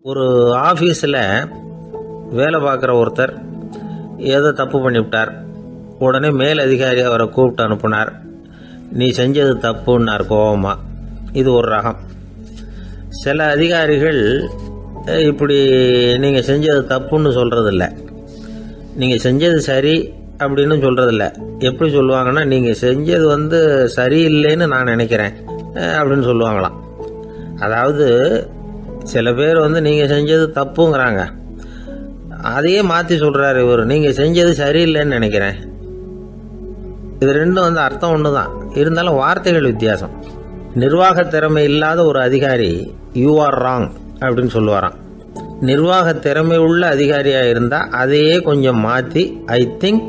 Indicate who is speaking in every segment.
Speaker 1: ஒரு ஆஃபீஸில் வேலை பார்க்குற ஒருத்தர் ஏதோ தப்பு பண்ணிவிட்டார். உடனே மேல் அதிகாரி அவரை கூப்பிட்டு அனுப்புனார். நீ செஞ்சது தப்புன்னார் கோபமாக. இது ஒரு ரகம். சில அதிகாரிகள் இப்படி நீங்கள் செஞ்சது தப்புன்னு சொல்கிறதில்ல, நீங்கள் செஞ்சது சரி அப்படின்னு சொல்கிறதில்ல. எப்படி சொல்லுவாங்கன்னா, நீங்கள் செஞ்சது சரியில்லைன்னு நான் நினைக்கிறேன் அப்படின்னு சொல்லுவாங்களாம். அதாவது சில பேர் நீங்கள் செஞ்சது தப்புங்கிறாங்க, அதையே மாற்றி சொல்கிறாரு இவர், நீங்கள் செஞ்சது சரியில்லைன்னு நினைக்கிறேன். இது ரெண்டும் அர்த்தம் ஒன்று தான், இருந்தாலும் வார்த்தைகள் வித்தியாசம். நிர்வாக திறமை இல்லாத ஒரு அதிகாரி யூ ஆர் ராங் அப்படின்னு சொல்லுவாராம். நிர்வாக திறமை உள்ள அதிகாரியாக இருந்தால் அதையே கொஞ்சம் மாற்றி I think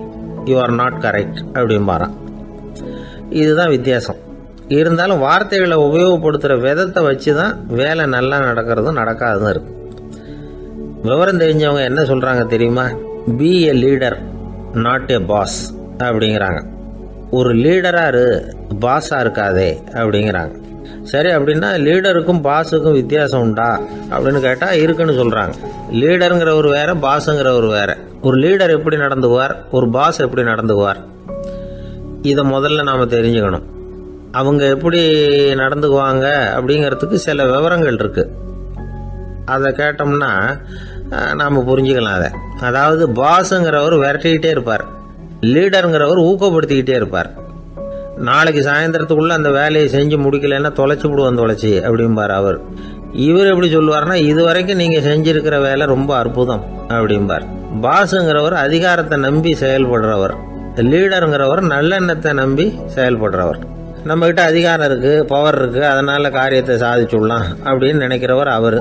Speaker 1: you are not correct அப்படிம்பாராம். இதுதான் வித்தியாசம். இருந்தாலும் வார்த்தைகளை உபயோகப்படுத்துகிற விதத்தை வச்சு தான் வேலை நல்லா நடக்கிறதும் நடக்காததும் இருக்கு. விவரம் தெரிஞ்சவங்க என்ன சொல்கிறாங்க தெரியுமா? Be a leader not a boss அப்படிங்கிறாங்க. ஒரு லீடராக இரு, பாஸாக இருக்காதே அப்படிங்கிறாங்க. சரி, அப்படின்னா லீடருக்கும் பாஸுக்கும் வித்தியாசம் உண்டா அப்படின்னு கேட்டால் இருக்குன்னு சொல்கிறாங்க. லீடருங்கிறவர் வேற, பாஸுங்கிறவர் வேற. ஒரு லீடர் எப்படி நடந்துக்குவார், ஒரு பாஸ் எப்படி நடந்துக்குவார், இதை முதல்ல நாம் தெரிஞ்சுக்கணும். அவங்க எப்படி நடந்துக்குவாங்க அப்படிங்கிறதுக்கு சில விவரங்கள் இருக்குது. அதை கேட்டோம்னா நாம் புரிஞ்சுக்கலாம் அதை. அதாவது பாஸுங்கிறவர் விரட்டிக்கிட்டே இருப்பார், லீடருங்கிறவர் ஊக்கப்படுத்திக்கிட்டே இருப்பார். நாளைக்கு சாயந்தரத்துக்குள்ளே அந்த வேலையை செஞ்சு முடிக்கலைன்னா தொலைச்சி விடுவோம் தொலைச்சி அப்படிம்பார் அவர். இவர் எப்படி சொல்லுவார்னா, இது வரைக்கும் நீங்கள் செஞ்சுருக்கிற வேலை ரொம்ப அற்புதம் அப்படிம்பார். பாஸுங்கிறவர் அதிகாரத்தை நம்பி செயல்படுறவர், லீடருங்கிறவர் நல்லெண்ணத்தை நம்பி செயல்படுறவர். நம்மக்கிட்ட அதிகாரம் இருக்குது, பவர் இருக்குது, அதனால் காரியத்தை சாதிச்சுடலாம் அப்படின்னு நினைக்கிறவர் அவர்.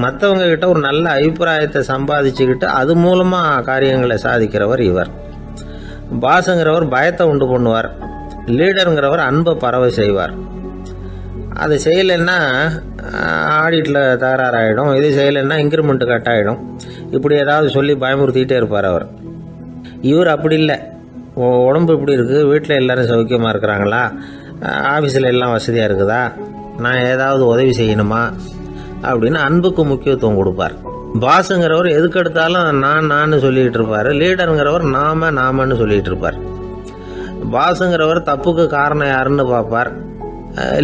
Speaker 1: மற்றவங்க கிட்ட ஒரு நல்ல அபிப்பிராயத்தை சம்பாதிச்சுக்கிட்டு அது மூலமாக காரியங்களை சாதிக்கிறவர் இவர். பாஸுங்கிறவர் பயத்தை உண்டு பண்ணுவார், லீடருங்கிறவர் அன்பை பரவ செய்வார். அது செய்யலைன்னா ஆடிட்டில் தகராறாயிடும், இது செய்யலைன்னா இன்க்ரிமெண்ட்டு கட் ஆகிடும், இப்படி ஏதாவது சொல்லி பயமுறுத்திக்கிட்டே இருப்பார் அவர். இவர் அப்படி இல்லை. உடம்பு இப்படி இருக்குது, வீட்டில் எல்லோரும் சௌக்கியமாக இருக்கிறாங்களா, ஆஃபீஸில் எல்லாம் வசதியாக இருக்குதா, நான் ஏதாவது உதவி செய்யணுமா அப்படின்னு அன்புக்கு முக்கியத்துவம் கொடுப்பார். பாஸுங்கிறவர் எதுக்கெடுத்தாலும் நான் சொல்லிகிட்டு இருப்பார், லீடருங்கிறவர் நாமன்னு சொல்லிகிட்டு இருப்பார். பாஸுங்கிறவர் தப்புக்கு காரணம் யாருன்னு பார்ப்பார்,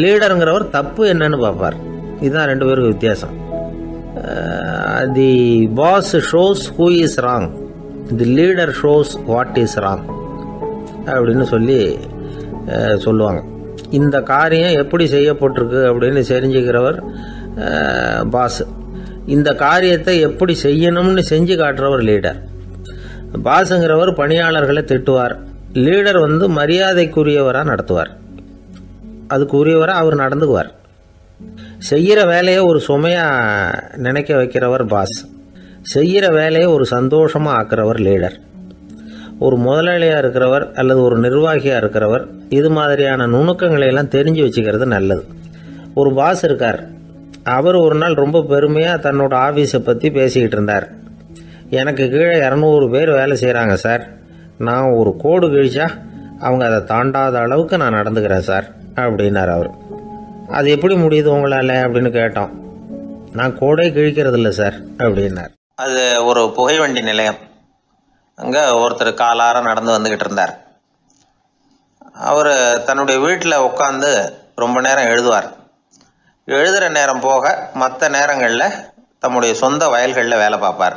Speaker 1: லீடருங்கிறவர் தப்பு என்னன்னு பார்ப்பார். இதுதான் ரெண்டு பேருக்கு வித்தியாசம். The boss shows who is wrong, the leader shows what is wrong அப்படின்னு சொல்லுவாங்க. இந்த காரியம் எப்படி செய்யப்பட்டிருக்கு அப்படின்னு தெரிஞ்சுக்கிறவர் பாஸ். இந்த காரியத்தை எப்படி செய்யணும்னு செஞ்சு காட்டுறவர் லீடர். பாஸுங்கிறவர் பணியாளர்களை திட்டுவார், லீடர் மரியாதைக்குரியவராக நடத்துவார், அதுக்குரியவராக அவர் நடந்துக்குவார். செய்கிற வேலையை ஒரு சுமையாக நினைக்க வைக்கிறவர் பாஸ், செய்கிற வேலையை ஒரு சந்தோஷமாக ஆக்கிறவர் லீடர். ஒரு முதலாளியாக இருக்கிறவர் அல்லது ஒரு நிர்வாகியாக இருக்கிறவர் இது மாதிரியான நுணுக்கங்களை எல்லாம் தெரிஞ்சு வச்சுக்கிறது நல்லது. ஒரு பாஸ் இருக்கார், அவர் ஒரு நாள் ரொம்ப பெருமையாக தன்னோட ஆஃபீஸை பற்றி பேசிக்கிட்டு இருந்தார். எனக்கு கீழே 200 பேர் வேலை செய்கிறாங்க சார், நான் ஒரு கோடு கிழிச்சா அவங்க அதை தாண்டாத அளவுக்கு நான் நடந்துக்கிறேன் சார் அப்படின்னார் அவர். அது எப்படி முடியுது உங்களால் அப்படின்னு கேட்டோம். நான் கோடே கிழிக்கிறதில்ல சார் அப்படின்னார். அது ஒரு புகைவண்டி நிலையம். அங்கே ஒருத்தர் காலார நடந்து வந்துக்கிட்டு இருந்தார். அவர் தன்னுடைய வீட்டில் உட்காந்து ரொம்ப நேரம் எழுதுவார். எழுதுகிற நேரம் போக மற்ற நேரங்களில் தம்முடைய சொந்த வயல்களில் வேலை பார்ப்பார்.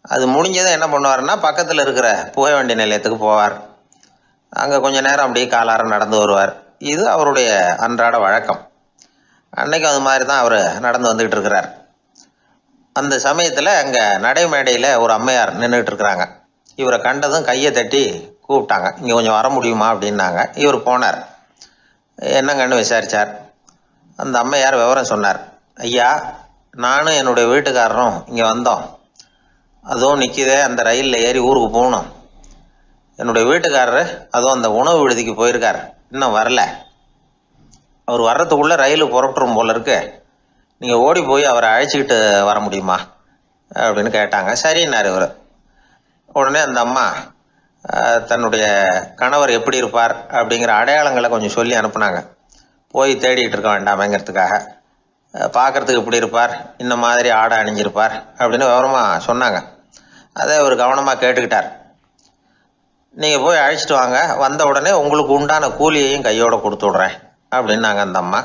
Speaker 1: அது முடிஞ்சதை என்ன பண்ணுவார்னா, பக்கத்தில் இருக்கிற புகைவண்டி நிலையத்துக்கு போவார். அங்கே கொஞ்சம் நேரம் அப்படியே காலார நடந்து வருவார். இது அவருடைய அன்றாட வழக்கம். அன்னைக்கு அது மாதிரி தான் அவர் நடந்து வந்துக்கிட்டு இருக்கிறார். அந்த சமயத்தில் அங்கே நடைமேடையில் ஒரு அம்மையார் நின்றுட்டு இருக்கிறாங்க. இவரை கண்டதும் கையை தட்டி கூப்பிட்டாங்க, இங்கே கொஞ்சம் வர முடியுமா அப்படின்னாங்க. இவர் போனார். என்னங்கன்னு விசாரித்தார். அந்த அம்மையார் விவரம் சொன்னார். ஐயா, நானும் என்னுடைய வீட்டுக்காரரும் இங்கே வந்தோம், அதுவும் நிற்கிதே, அந்த ரயிலில் ஏறி ஊருக்கு போகணும். என்னுடைய வீட்டுக்காரரு அதுவும் அந்த உணவு விடுதிக்கு போயிருக்கார், இன்னும் வரல. அவர் வர்றதுக்குள்ளே ரயில் புறப்பட்டுரும் போல இருக்கு, நீங்கள் ஓடி போய் அவரை அழைச்சிக்கிட்டு வர முடியுமா அப்படின்னு கேட்டாங்க. சரின்னார் இவர். உடனே அந்த அம்மா தன்னுடைய கணவர் எப்படி இருப்பார் அப்படிங்கிற அடையாளங்களை கொஞ்சம் சொல்லி அனுப்புனாங்க. போய் தேடிட்டு இருக்க வேண்டாமேங்கிறதுக்காக. பார்க்கறதுக்கு இப்படி இருப்பார், இந்த மாதிரி ஆடை அணிஞ்சிருப்பார் அப்படின்னு விவரமாக சொன்னாங்க. அதை அவர் கவனமாக கேட்டுக்கிட்டார். நீங்கள் போய் அழைச்சிட்டு வாங்க, வந்த உடனே உங்களுக்கு உண்டான கூலியையும் கையோடு கொடுத்து விட்றேன் அப்படின்னாங்க அந்த அம்மா.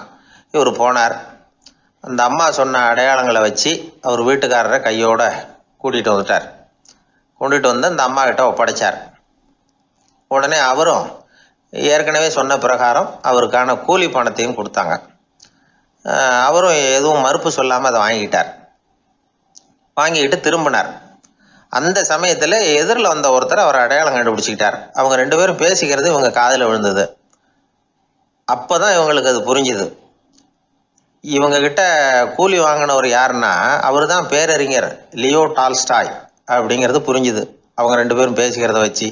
Speaker 1: இவர் போனார். அந்த அம்மா சொன்ன அடையாளங்களை வச்சு அவர் வீட்டுக்காரரை கையோட கூட்டிகிட்டு வந்துட்டார். கொண்டுட்டு வந்து அந்த அம்மா கிட்ட ஒப்படைச்சார். உடனே அவரும் ஏற்கனவே சொன்ன பிரகாரம் அவருக்கான கூலி பணத்தையும் கொடுத்தாங்க. அவரும் எதுவும் மறுப்பு சொல்லாமல் அதை வாங்கிக்கிட்டார். வாங்கிக்கிட்டு திரும்பினார். அந்த சமயத்தில் எதிரில் வந்த ஒருத்தர் அவர் அடையாளம் கண்டுபிடிச்சிக்கிட்டார். அவங்க 2 பேரும் பேசிக்கிறது இவங்க காதில் விழுந்தது. அப்போ தான் இவங்களுக்கு அது புரிஞ்சுது. இவங்கக்கிட்ட கூலி வாங்கினவர் யாருன்னா அவர் தான் பேரறிஞர் லியோ டால்ஸ்டாய் அப்படிங்கிறது புரிஞ்சுது அவங்க 2 பேரும் பேசிக்கிறத வச்சு.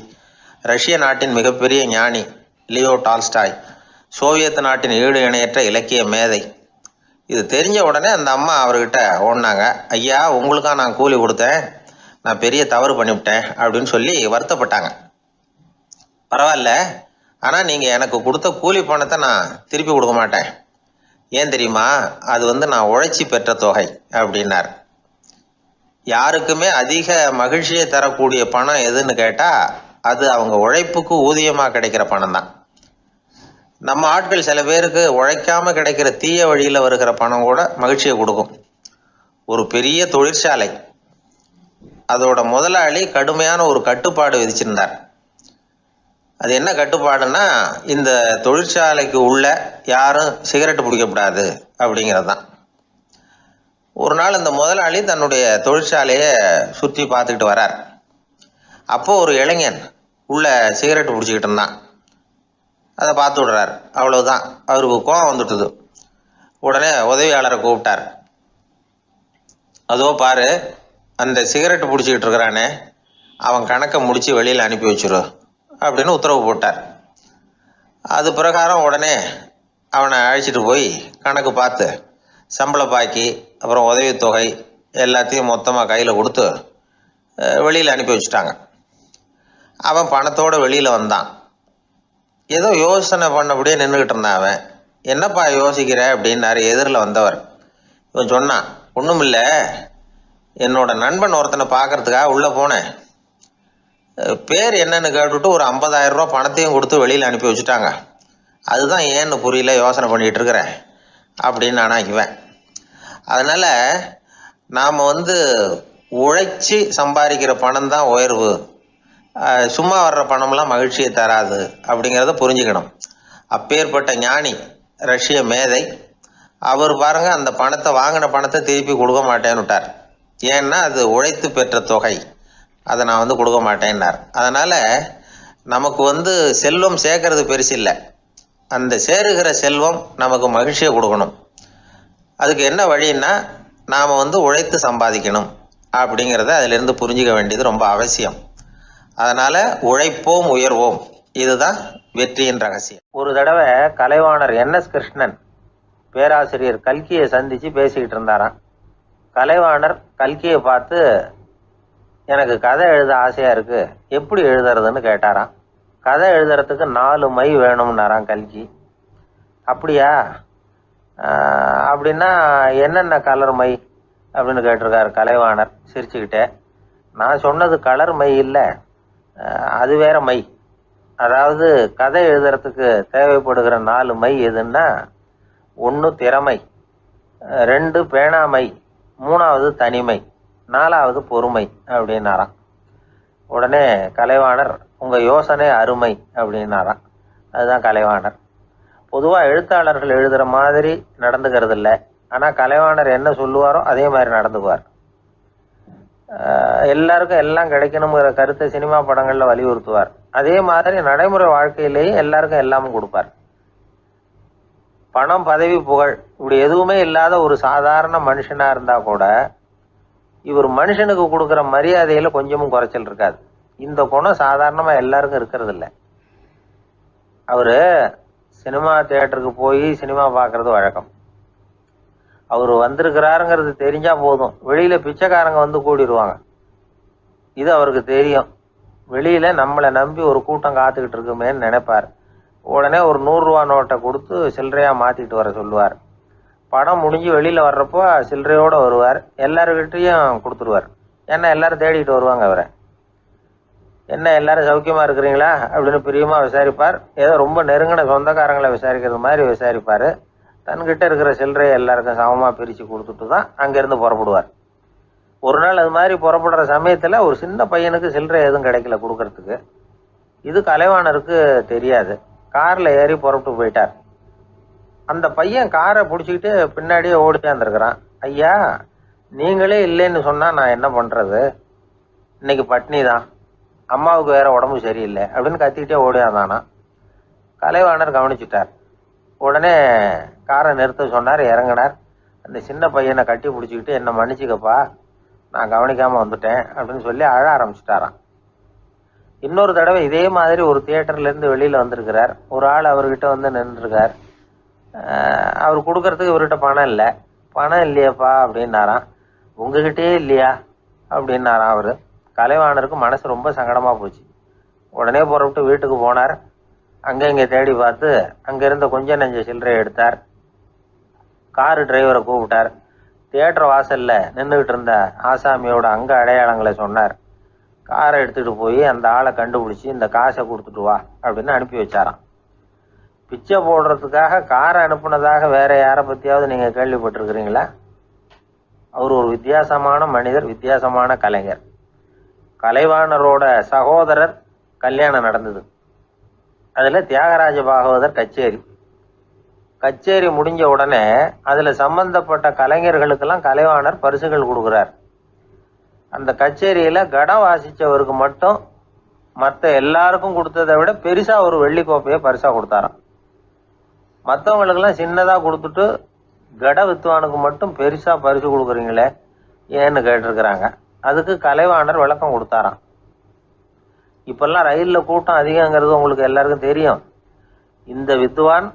Speaker 1: ரஷ்ய நாட்டின் மிகப்பெரிய ஞானி லியோ டால்ஸ்டாய், சோவியத் நாட்டின் ஈடு இணையற்ற இலக்கிய மேதை. இது தெரிஞ்ச உடனே அந்த அம்மா அவர்கிட்ட ஓடினாங்க. ஐயா, உங்களுக்காக நான் கூலி கொடுத்தேன், நான் பெரிய தவறு பண்ணிவிட்டேன் அப்படின்னு சொல்லி வருத்தப்பட்டாங்க. பரவாயில்ல, ஆனால் நீங்கள் எனக்கு கொடுத்த கூலி பணத்தை நான் திருப்பி கொடுக்க மாட்டேன். ஏன் தெரியுமா? அது நான் உழைச்சி பெற்ற தொகை அப்படின்னார். யாருக்குமே அதிக மகிழ்ச்சியை தரக்கூடிய பணம் எதுன்னு கேட்டால் அது அவங்க உழைப்புக்கு ஊதியமாக கிடைக்கிற பணம் தான். நம்ம ஆட்கள் சில பேருக்கு உழைக்காமல் கிடைக்கிற தீய வழியில் வருகிற பணம் கூட மகிழ்ச்சியை கொடுக்கும். ஒரு பெரிய தொழிற்சாலை, அதோட முதலாளி கடுமையான ஒரு கட்டுப்பாடு விதிச்சிருந்தார். அது என்ன கட்டுப்பாடுன்னா, இந்த தொழிற்சாலைக்கு உள்ள யாரும் சிகரெட்டு பிடிக்கக்கூடாது அப்படிங்கிறது தான். ஒரு நாள் இந்த முதலாளி தன்னுடைய தொழிற்சாலையை சுற்றி பார்த்துக்கிட்டு வரார். அப்போது ஒரு இளைஞன் உள்ள சிகரெட்டு பிடிச்சிக்கிட்டு இருந்தான். அதை பார்த்து விடுறார். அவ்வளவுதான், அவருக்கு கோபம் வந்துட்டுது. உடனே உதவியாளரை கூப்பிட்டார். அதோ பாரு, அந்த சிகரெட்டு பிடிச்சிக்கிட்டு இருக்கிறானே, அவன் கணக்கை முடித்து வெளியில் அனுப்பி வச்சிரு அப்படின்னு உத்தரவு போட்டார். அது பிரகாரம் உடனே அவனை அழைச்சிட்டு போய் கணக்கு பார்த்து சம்பள பாக்கி அப்புறம் உதவித்தொகை எல்லாத்தையும் மொத்தமாக கையில் கொடுத்து வெளியில் அனுப்பி வச்சுட்டாங்க. அவன் பணத்தோடு வெளியில் வந்தான். ஏதோ யோசனை பண்ணபடியே நின்றுக்கிட்டு இருந்தான். அவன், என்னப்பா யோசிக்கிற அப்படின்னாரு எதிரில் வந்தவர். இவன் சொன்னான், ஒன்றும் இல்லை, என்னோட நண்பன் ஒருத்தனை பார்க்கறதுக்காக உள்ளே போனேன். பேர் என்னன்னு கேட்டுவிட்டு ஒரு 50,000 ரூபா பணத்தையும் கொடுத்து வெளியில் அனுப்பி வச்சுட்டாங்க. அதுதான் ஏன்னு புரியல, யோசனை பண்ணிகிட்டு இருக்கிறேன் அப்படின்னு நானாக்குவேன். அதனால் நாம் உழைச்சி சம்பாதிக்கிற பணம் தான் உயர்வு, சும்மா வர்ற பணம்லாம் மகிழ்ச்சியை தராது அப்படிங்கிறத புரிஞ்சுக்கணும். அப்பேற்பட்ட ஞானி, ரஷ்ய மேதை, அவர் பாருங்க அந்த பணத்தை, வாங்கின பணத்தை திருப்பி கொடுக்க மாட்டேன்னு விட்டார். ஏன்னா அது உழைத்து பெற்ற தொகை, அதை நான் கொடுக்க மாட்டேன்னார். அதனால் நமக்கு செல்வம் சேர்க்கறது பெருசு இல்லை, அந்த சேருகிற செல்வம் நமக்கு மகிழ்ச்சியை கொடுக்கணும். அதுக்கு என்ன வழின்னா, நாம் உழைத்து சம்பாதிக்கணும் அப்படிங்கிறத அதிலிருந்து புரிஞ்சிக்க வேண்டியது ரொம்ப அவசியம். அதனால் உழைப்போம் உயர்வோம், இதுதான் வெற்றியின் ரகசியம். ஒரு தடவை கலைவாணர் NS கிருஷ்ணன் பேராசிரியர் கல்கியை சந்தித்து பேசிக்கிட்டு இருந்தாராம். கலைவாணர் கல்கியை பார்த்து, எனக்கு கதை எழுத ஆசையாக இருக்குது, எப்படி எழுதுறதுன்னு கேட்டாராம். கதை எழுதுறதுக்கு 4 மை வேணும்னாராம் கல்கி. அப்படியா, அப்படின்னா என்னென்ன கலர் மை அப்படின்னு கேட்டிருக்காரு கலைவாணர் சிரிச்சுக்கிட்டே. நான் சொன்னது கலர் மை இல்லை, அது வேற மை. அதாவது கதை எழுதுறதுக்கு தேவைப்படுகிற 4 மை எதுன்னா, 1 திறமை, 2 பேணாமை, 3வது தனிமை, 4வது பொறுமை அப்படின்னாராம். உடனே கலைவாணர், உங்கள் யோசனை அருமை அப்படின்னாராம். அதுதான் கலைவாணர். பொதுவாக எழுத்தாளர்கள் எழுதுகிற மாதிரி நடந்துக்கிறது இல்லை, ஆனால் கலைவாணர் என்ன சொல்லுவாரோ அதே மாதிரி நடந்துக்குவார். எல்லாருக்கும் எல்லாம் கிடைக்கணுங்கிற கருத்தை சினிமா படங்களில் வலியுறுத்துவார். அதே மாதிரி நடைமுறை வாழ்க்கையிலேயும் எல்லாருக்கும் எல்லாமும் கொடுப்பார். பணம், பதவி, புகழ் இப்படி எதுவுமே இல்லாத ஒரு சாதாரண மனுஷனாக இருந்தால் கூட இவர் மனுஷனுக்கு கொடுக்குற மரியாதையில் கொஞ்சமும் குறைச்சல் இருக்காது. இந்த குணம் சாதாரணமாக எல்லாருக்கும் இருக்கிறது இல்லை. அவர் சினிமா தியேட்டருக்கு போய் சினிமா பார்க்குறது வழக்கம். அவர் வந்திருக்கிறாருங்கிறது தெரிஞ்சால் போதும், வெளியில் பிச்சைக்காரங்க கூடிடுவாங்க. இது அவருக்கு தெரியும். வெளியில் நம்மளை நம்பி ஒரு கூட்டம் காத்துக்கிட்டு இருக்குமேன்னு நினைப்பார். உடனே ஒரு 100 ரூபா நோட்டை கொடுத்து சில்லறையாக மாற்றிட்டு வர சொல்லுவார். படம் முடிஞ்சு வெளியில் வர்றப்போ சில்லறையோடு வருவார். எல்லாருக்கிட்டையும் கொடுத்துருவார். ஏன்னா எல்லாரும் தேடிட்டு வருவாங்க அவரை. என்ன எல்லாரும் சௌக்கியமாக இருக்கிறீங்களா அப்படின்னு பிரியமாக விசாரிப்பார். ஏதோ ரொம்ப நெருங்கின சொந்தக்காரங்களை விசாரிக்கிறது மாதிரி விசாரிப்பார். தன்கிட்ட இருக்கிற சில்லறையை எல்லாருக்கும் சமமாக பிரித்து கொடுத்துட்டு தான் அங்கேருந்து புறப்படுவார். ஒரு நாள் அது மாதிரி புறப்படுற சமயத்தில் ஒரு சின்ன பையனுக்கு சில்லறை எதுவும் கிடைக்கல கொடுக்கறதுக்கு. இது கலைவாணருக்கு தெரியாது. காரில் ஏறி புறப்பட்டு போயிட்டார். அந்த பையன் காரை பிடிச்சிக்கிட்டு பின்னாடியே ஓடிச்சாந்துருக்கிறான். ஐயா, நீங்களே இல்லைன்னு சொன்னால் நான் என்ன பண்ணுறது? இன்னைக்கு பட்னி தான், அம்மாவுக்கு வேற உடம்பு சரியில்லை அப்படின்னு கத்திக்கிட்டே ஓடியாந்தானா. கலைவாணர் கவனிச்சுட்டார். உடனே காரை நிறுத்த சொன்னார். இறங்கினார். அந்த சின்ன பையனை கட்டி பிடிச்சிக்கிட்டு என்னை மன்னிச்சுக்கப்பா, நான் கவனிக்காமல் வந்துட்டேன் அப்படின்னு சொல்லி அழ ஆரம்பிச்சுட்டாராம். இன்னொரு தடவை இதே மாதிரி ஒரு தியேட்டர்லேருந்து வெளியில் வந்திருக்கிறார். ஒரு ஆள் அவர்கிட்ட வந்து நின்றுருக்கார். அவர் கொடுக்கறதுக்கு இவர்கிட்ட பணம் இல்லை. பணம் இல்லையாப்பா அப்படின்னாராம். உங்ககிட்டயே இல்லையா அப்படின்னாராம் அவர். கலைவாணருக்கு மனசு ரொம்ப சங்கடமாக போச்சு. உடனே புறப்பட்டு வீட்டுக்கு போனார். அங்கே இங்கே தேடி பார்த்து அங்கேருந்த கொஞ்சம் நெஞ்ச சில்லறை எடுத்தார். காரு டிரைவரை கூப்பிட்டார். தியேட்டர் வாசலில் நின்றுக்கிட்டு இருந்த ஆசாமியோட அங்க அடையாளங்களை சொன்னார். காரை எடுத்துகிட்டு போய் அந்த ஆளை கண்டுபிடிச்சி இந்த காசை கொடுத்துட்டு வா அப்படின்னு அனுப்பி வச்சாராம். பிச்சை போடுறதுக்காக காரை அனுப்புனதாக வேற யாரை பற்றியாவது நீங்கள் கேள்விப்பட்டிருக்கிறீங்களா? அவர் ஒரு வித்தியாசமான மனிதர், வித்தியாசமான கலைஞர். கலைவாணரோட சகோதரர் கல்யாணம் நடந்தது. அதில் தியாகராஜ பாகவதர் கச்சேரி முடிஞ்ச உடனே அதில் சம்பந்தப்பட்ட கலைஞர்களுக்கெல்லாம் கலைவாணர் பரிசுகள் கொடுக்குறார். அந்த கச்சேரியில் கடம் வாசித்தவருக்கு மட்டும் மற்ற எல்லாருக்கும் கொடுத்ததை விட பெருசாக ஒரு வெள்ளி கோப்பையை பரிசாக கொடுத்தாராம். மற்றவங்களுக்கெல்லாம் சின்னதாக கொடுத்துட்டு கட வித்துவானுக்கு மட்டும் பெருசாக பரிசு கொடுக்குறீங்களே ஏன்னு கேட்டிருக்கிறாங்க. அதுக்கு கலைவாணர் விளக்கம் கொடுத்தாராம். இப்பெல்லாம் ரயிலில் கூட்டம் அதிகங்கிறது உங்களுக்கு எல்லாருக்கும் தெரியும். இந்த வித்துவான்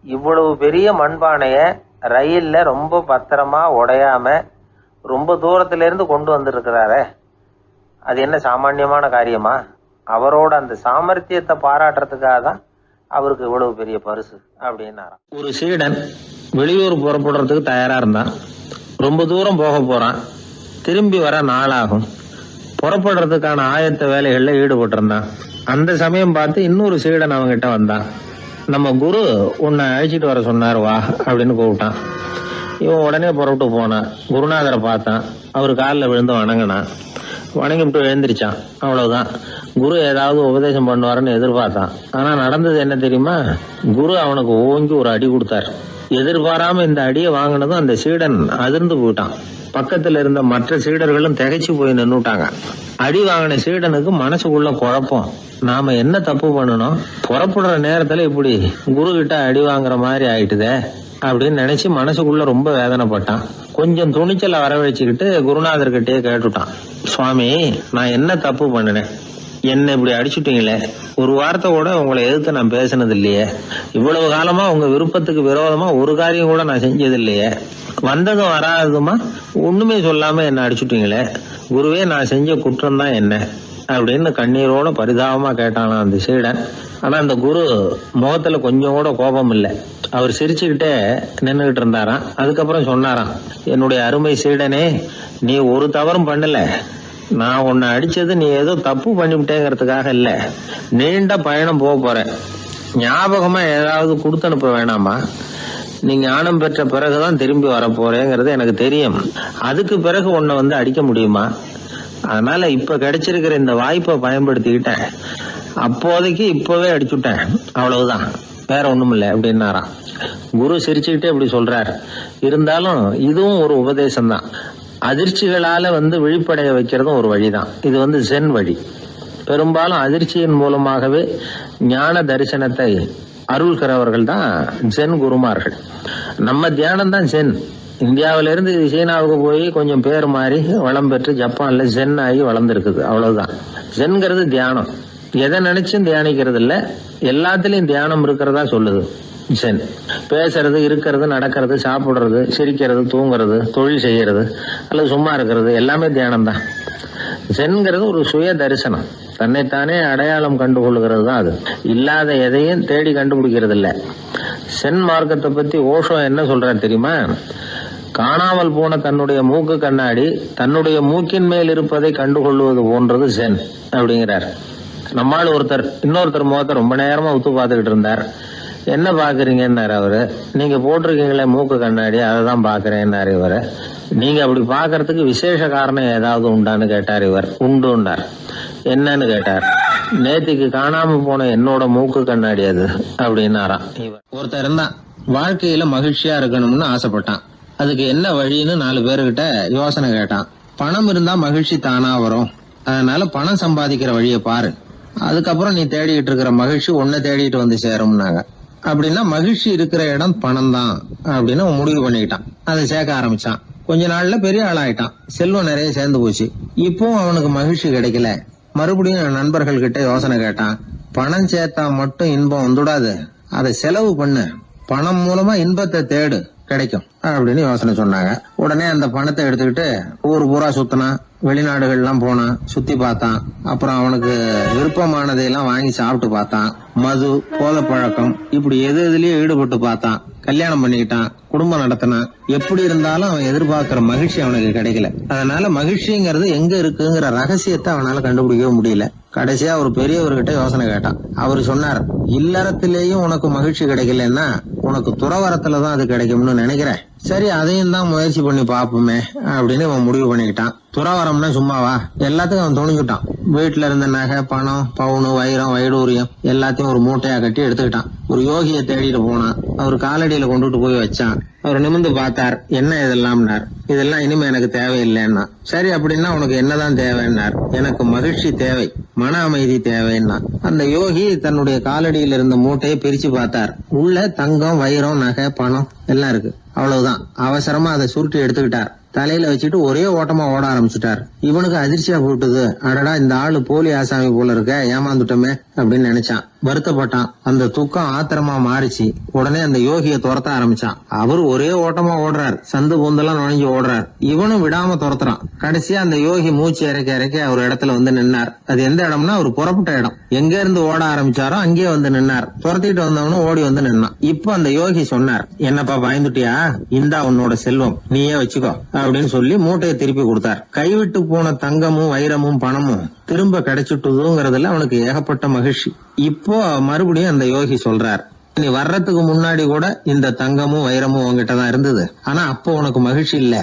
Speaker 1: இவ்வளவு பெரிய மண்பானையை ரயிலில் ரொம்ப பத்திரமா உடையாம ரொம்ப தூரத்திலேருந்து கொண்டு வந்துருக்கிறாரே, அது என்ன சாமானியமான காரியமா? அவரோட அந்த சாமர்த்தியத்தை பாராட்டுறதுக்காக தான் அவருக்கு இவ்வளவு பெரிய பரிசு அப்படின்னாராம். ஒரு சீடன் வெளியூர் புறப்படுறதுக்கு தயாரா இருந்தான். ரொம்ப தூரம் போக போறான். திரும்பி வர நாளாகும். புறப்படுறதுக்கான ஆயத்த வேலைகளில் ஈடுபட்டிருந்தான். அந்த சமயம் பார்த்து இன்னொரு சீடன் அவங்ககிட்ட வந்தான். நம்ம குரு உன்னை அழைச்சிட்டு வர சொன்னார், வா அப்படின்னு கூப்பிட்டான். இவன் உடனே புறப்பட்டு போனான். குருநாதரை பார்த்தான். அவர் காலில் விழுந்து வணங்கினான். வணங்கிவிட்டு எழுந்திரிச்சான். அவ்வளவுதான். குரு ஏதாவது உபதேசம் பண்ணுவாருன்னு எதிர்பார்த்தான். ஆனால் நடந்தது என்ன தெரியுமா? குரு அவனுக்கு ஓங்கி ஒரு அடி கொடுத்தார். எதிர்பாராம இந்த அடியை வாங்கினதும் அந்த சீடன் அதிர்ந்து போயிட்டான். பக்கத்தில் இருந்த மற்ற சீடர்களும் திகைச்சு போய் நின்னுட்டாங்க. அடி வாங்கின சீடனுக்கு மனசுக்குள்ள குழப்பம். நாம என்ன தப்பு பண்ணணும், புறப்படுற நேரத்துல இப்படி குரு கிட்ட அடி வாங்குற மாதிரி ஆயிட்டுதே அப்படின்னு நினைச்சு மனசுக்குள்ள ரொம்ப வேதனைப்பட்டான். கொஞ்சம் துணிச்சலை வரவழைச்சுக்கிட்டு குருநாதர்கிட்டயே கேட்டுட்டான். சுவாமி, நான் என்ன தப்பு பண்ணினேன்? என்ன இப்படி அடிச்சுட்டீங்களே, ஒரு வார்த்தை கூட உங்களை எதிர்த்து நான் பேசினது இல்லையே, இவ்வளவு காலமா உங்க விருப்பத்துக்கு விரோதமா ஒரு காரியம் கூட நான் செஞ்சது இல்லையே, வந்ததும் வராததுமா ஒண்ணுமே சொல்லாம என்ன அடிச்சுட்டீங்களே, குருவே நான் செஞ்ச குற்றம் தான் என்ன அப்படின்னு கண்ணீரோட பரிதாபமா கேட்டானா அந்த சீடன். ஆனா அந்த குரு முகத்துல கொஞ்சம் கூட கோபம் இல்லை. அவர் சிரிச்சுக்கிட்டே நின்றுகிட்டு இருந்தாராம். அதுக்கப்புறம் சொன்னாராம், என்னுடைய அருமை சீடனே, நீ ஒரு தவறும் பண்ணல. நான் உன்னை அடிச்சது நீ ஏதோ தப்பு பண்ணிவிட்டேங்கிறதுக்காக இல்ல, நீண்ட பயணம் போக போறேன், ஞாபகமா ஏதாவது கொடுத்து அனுப்ப வேணாமா? நீ ஞானம் பெற்ற பிறகுதான் திரும்பி வர போறேங்கிறது எனக்கு தெரியும். அதுக்கு பிறகு உன்னை வந்து அடிக்க முடியுமா? அதனால இப்ப கிடைச்சிருக்கிற இந்த வாய்ப்பை பயன்படுத்திக்கிட்டேன். அப்போதைக்கு இப்பவே அடிச்சுட்டேன், அவ்வளவுதான், வேற ஒண்ணும் இல்லை அப்படின்னாராம். குரு சிரிச்சுக்கிட்டே இப்படி சொல்றார். இருந்தாலும் இதுவும் ஒரு உபதேசம் தான். அதிர்ச்சிகளால விழிப்படைய வைக்கிறதும் ஒரு வழிதான். இது சென் வழி. பெரும்பாலும் அதிர்ச்சியின் மூலமாகவே ஞான தரிசனத்தை அருள்கிறவர்கள் தான் ஜென் குருமார்கள். நம்ம தியானம் தான் ஜென். இந்தியாவிலிருந்து சீனாவுக்கு போய் கொஞ்சம் பேர் மாறி வளம் பெற்று ஜப்பான்ல ஜென் ஆகி வளர்ந்துருக்குது, அவ்வளவுதான். ஜென்கிறது தியானம். எதை நினைச்சும் தியானிக்கிறது இல்ல, எல்லாத்திலையும் தியானம் இருக்கிறதா சொல்லுது ஜென். பேசுறது, இருக்கிறது, நடக்கிறது, சாப்பிடுறது, சிரிக்கிறது, தூங்குறது, தொழில் செய்யறது அல்லது சும்மா இருக்கிறது எல்லாமே தியானம் தான். ஜென்கிறது ஒரு சுய தரிசனம். தன்னைத்தானே அடையாளம் கண்டுகொள்கிறது தான் அது. இல்லாத எதையும் தேடி கண்டுபிடிக்கிறது இல்லை. சென் மார்க்கத்தை பத்தி ஓஷோ என்ன சொல்றாரு தெரியுமா? காணாமல் போன தன்னுடைய மூக்கு கண்ணாடி தன்னுடைய மூக்கின் மேல் இருப்பதை கண்டுகொள்வது போன்றது சென் அப்படிங்கிறார். நம்மால் இன்னொருத்தர் முகத்தை ரொம்ப நேரமா உத்து பார்த்துக்கிட்டு இருந்தார். என்ன பாக்குறீங்கன்னாரு அவரு. நீங்க போட்டிருக்கீங்களே மூக்கு கண்ணாடி, அதை தான் பாக்குறேன்னாரு இவரு. நீங்க அப்படி பாக்குறதுக்கு விசேஷ காரணம் ஏதாவது உண்டான்னு கேட்டார் இவர். உண்டுன்னார். என்னன்னு கேட்டார். நேத்திக்கு காணாம போன என்னோட மூக்கு கண்ணாடி அது அப்படின்னாராம் இவர். ஒருத்தர் இருந்தான், வாழ்க்கையில மகிழ்ச்சியா இருக்கணும்னு ஆசைப்பட்டான். அதுக்கு என்ன வழின்னு 4 பேருக்கிட்ட யோசனை கேட்டான். பணம் இருந்தா மகிழ்ச்சி தானா வரும், அதனால பணம் சம்பாதிக்கிற வழியை பாரு, அதுக்கப்புறம் நீ தேடிக்கிட்டு இருக்கிற மகிழ்ச்சி உன்னை தேடிட்டு வந்து சேரும்னாங்க. அப்படின்னா மகிழ்ச்சி இருக்கிற இடம் பணம் தான் அப்படின்னு அவன் முடிவு பண்ணிக்கிட்டான். அதை சேர்க்க ஆரம்பிச்சான். கொஞ்ச நாள்ல பெரிய ஆளாயிட்டான். செல்வம் நிறைய சேர்ந்து போச்சு. இப்பவும் அவனுக்கு மகிழ்ச்சி கிடைக்கல. மறுபடியும் நண்பர்கள் கிட்ட யோசனை கேட்டான். பணம் சேர்த்தா மட்டும் இன்பம் வந்துடாது, அதை செலவு பண்ணு, பணம் மூலமா இன்பத்தை தேடு, கிடைக்கும் அப்படின்னு யோசனை சொன்னாங்க. உடனே அந்த பணத்தை எடுத்துக்கிட்டு ஊர் பூரா சுத்தினான். வெளிநாடுகள்லாம் போனான், சுத்தி பார்த்தான். அப்புறம் அவனுக்கு விருப்பமானதையெல்லாம் வாங்கி சாப்பிட்டு பார்த்தான். மது, போதை பழக்கம், இப்படி எதுலயும் ஈடுபட்டு பார்த்தான். கல்யாணம் பண்ணிக்கிட்டான், குடும்பம் நடத்தினான். எப்படி இருந்தாலும் அவன் எதிர்பார்க்கிற மகிழ்ச்சி அவனுக்கு கிடைக்கல. அதனால மகிழ்ச்சிங்கிறது எங்க இருக்குங்கிற ரகசியத்தை அவனால கண்டுபிடிக்கவே முடியல. கடைசியா ஒரு பெரியவர்கிட்ட யோசனை கேட்டான். அவர் சொன்னார், இல்லறத்திலேயும் உனக்கு மகிழ்ச்சி கிடைக்கலன்னா உனக்கு துறவரத்துலதான் அது கிடைக்கும்னு நினைக்கிறேன். சரி, அதையும் தான் முயற்சி பண்ணி பாப்போமே அப்படின்னு அவன் முடிவு பண்ணிக்கிட்டான். துறவரம்னா சும்மாவா? எல்லாத்துக்கும் அவன் துணிஞ்சுட்டான். வீட்டுல இருந்த நகை, பணம், பவுனு, வைரம், வைடூரியம் எல்லாத்தையும் ஒரு மூட்டையா கட்டி எடுத்துக்கிட்டான். ஒரு யோகியை தேடிட்டு போனான். அவர் காலடியில கொண்டுட்டு போய் வச்சான். அவர் நிமிர்ந்து பார்த்தார். என்ன இதெல்லாம்னார். இதெல்லாம் இனிமே எனக்கு தேவையில்லைன்னா. சரி, அப்படின்னா உனக்கு என்னதான் தேவைன்னார். எனக்கு மகிழ்ச்சி தேவை, மன அமைதி தேவைன்னா. அந்த யோகி தன்னுடைய காலடியில் இருந்த மூட்டையை பிரிச்சு பார்த்தார். உள்ள தங்கம், வைரம், நகை, பணம் எல்லாம் இருக்கு. அவ்வளவுதான். அவசரமா அதை சுருட்டி எடுத்துக்கிட்டார். தலையில வச்சுட்டு ஒரே ஓட்டமா ஓட ஆரம்பிச்சுட்டார். இவனுக்கு அதிர்ச்சியா போட்டுது. அடடா, இந்த ஆளு போலி ஆசாமி போல இருக்க, ஏமாந்துட்டோமே அப்படின்னு நினைச்சான். வருத்தப்பட்டான். அந்த துக்கம் ஆத்திரமா மாறிச்சு. உடனே அந்த யோகியை துரத்த ஆரம்பிச்சான். அவரு ஒரே ஓட்டமா ஓடுறார். சந்து பூந்தெல்லாம் நுழைஞ்சு ஓடுறார். இவனும் விடாம துரத்துறான். கடைசியா அந்த யோகி மூச்சு இறக்க ஒரு இடத்துல வந்து நின்னார். அது எந்த இடம்னா ஒரு புறப்பட்ட இடம். எங்க இருந்து ஓட ஆரம்பிச்சாரோ அங்கே வந்து நின்னார். துரத்திட்டு வந்தவனும் ஓடி வந்து நின்னான். இப்ப அந்த யோகி சொன்னார், என்னப்பா பயந்துட்டியா? இந்தா உன்னோட செல்வம், நீயே வச்சுக்கோ அப்படின்னு சொல்லி மூட்டையை திருப்பி கொடுத்தார். கைவிட்டு போன தங்கமும், வைரமும், பணமும் திரும்ப கிடைச்சிட்டுதுங்கிறதுல அவனுக்கு ஏகப்பட்ட மகிழ்ச்சி. இப்போ மறுபடியும் அந்த யோகி சொல்றார், நீ வர்றதுக்கு முன்னாடி கூட இந்த தங்கமும் வைரமும் உங்ககிட்டதான் இருந்தது. ஆனா அப்போ உனக்கு மகிழ்ச்சி இல்ல.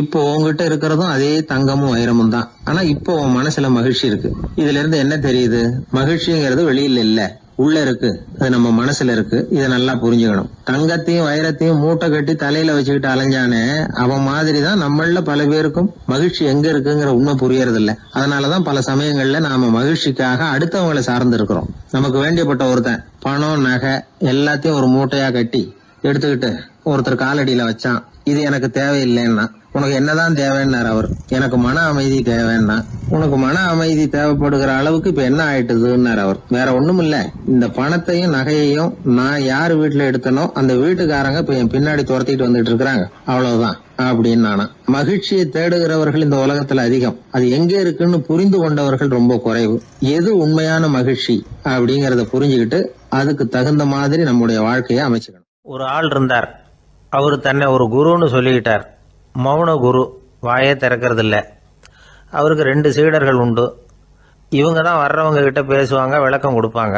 Speaker 1: இப்போ உங்ககிட்ட இருக்கிறதும் அதே தங்கமும் வைரமும் தான். ஆனா இப்போ உன் மனசுல மகிழ்ச்சி இருக்கு. இதுல இருந்து என்ன தெரியுது? மகிழ்ச்சிங்கிறது வெளியில இல்ல, உள்ள இருக்கு. அது நம்ம மனசுல இருக்கு. இதை நல்லா புரிஞ்சுக்கணும். தங்கத்தையும் வைரத்தையும் மூட்டை கட்டி தலையில வச்சுக்கிட்டு அலைஞ்சானே, அவன் மாதிரிதான் நம்மள பல பேருக்கும் மகிழ்ச்சி எங்க இருக்குங்கிற உண்மை புரியறது இல்ல. அதனாலதான் பல சமயங்கள்ல நாம மகிழ்ச்சிக்காக அடுத்தவங்களை சார்ந்து இருக்கிறோம். நமக்கு வேண்டியப்பட்ட ஒருத்தன் பணம், நகை எல்லாத்தையும் ஒரு மூட்டையா கட்டி எடுத்துக்கிட்டு ஒருத்தர் காலடியில வச்சான். இது எனக்கு தேவையில்லைன்னா. உனக்கு என்னதான் தேவைன்னார் அவர். எனக்கு மன அமைதி தேவைன்னா. உனக்கு மன அமைதி தேவைப்படுகிற அளவுக்கு இப்ப என்ன ஆயிட்டுதுன்னார் அவர். வேற ஒண்ணும் இல்ல, இந்த பணத்தையும் நகையையும் நான் யாரு வீட்டுல எடுத்தனோ அந்த வீட்டுக்காரங்க இப்ப என் பின்னாடி துரத்திட்டு வந்துட்டு இருக்கிறாங்க, அவ்வளவுதான் அப்படின்னு நானா. மகிழ்ச்சியை தேடுகிறவர்கள் இந்த உலகத்துல அதிகம். அது எங்க இருக்குன்னு புரிந்து கொண்டவர்கள் ரொம்ப குறைவு. எது உண்மையான மகிழ்ச்சி அப்படிங்கறத புரிஞ்சுக்கிட்டு அதுக்கு தகுந்த மாதிரி நம்முடைய வாழ்க்கையை அமைச்சுக்கணும். ஒரு ஆள் இருந்தார். அவரு தன்னை ஒரு குருன்னு சொல்லிக்கிட்டார். மௌன குரு, வாயே திறக்கிறதில்ல. அவருக்கு 2 சீடர்கள் உண்டு. இவங்க தான் வர்றவங்க கிட்ட பேசுவாங்க, விளக்கம் கொடுப்பாங்க.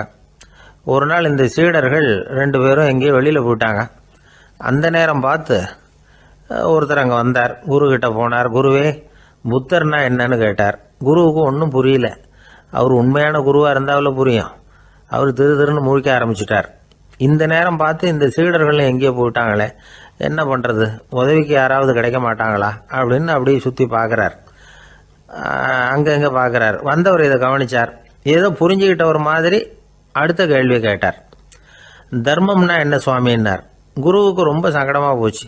Speaker 1: ஒரு நாள் இந்த சீடர்கள் 2 பேரும் எங்கேயோ வெளியில் போயிட்டாங்க. அந்த நேரம் பார்த்து ஒருத்தர் அங்கே வந்தார். குரு கிட்ட போனார். குருவே, புத்தர்னா என்னன்னு கேட்டார். குருவுக்கு ஒன்றும் புரியல. அவர் உண்மையான குருவாக இருந்தாவில் புரியும். அவர் திருன்னு முழிக்க ஆரம்பிச்சுட்டார். இந்த நேரம் பார்த்து இந்த சீடர்கள் எங்கேயோ போயிட்டாங்களே, என்ன பண்ணுறது, உதவிக்கு யாராவது கிடைக்க மாட்டாங்களா அப்படின்னு அப்படியே சுற்றி பார்க்குறார். அங்கங்கே பார்க்குறார். வந்தவர் இதை கவனிச்சார். ஏதோ புரிஞ்சுக்கிட்ட ஒரு மாதிரி அடுத்த கேள்வி கேட்டார். தர்மம்னா என்ன சுவாமின்னார். குருவுக்கு ரொம்ப சங்கடமாக போச்சு.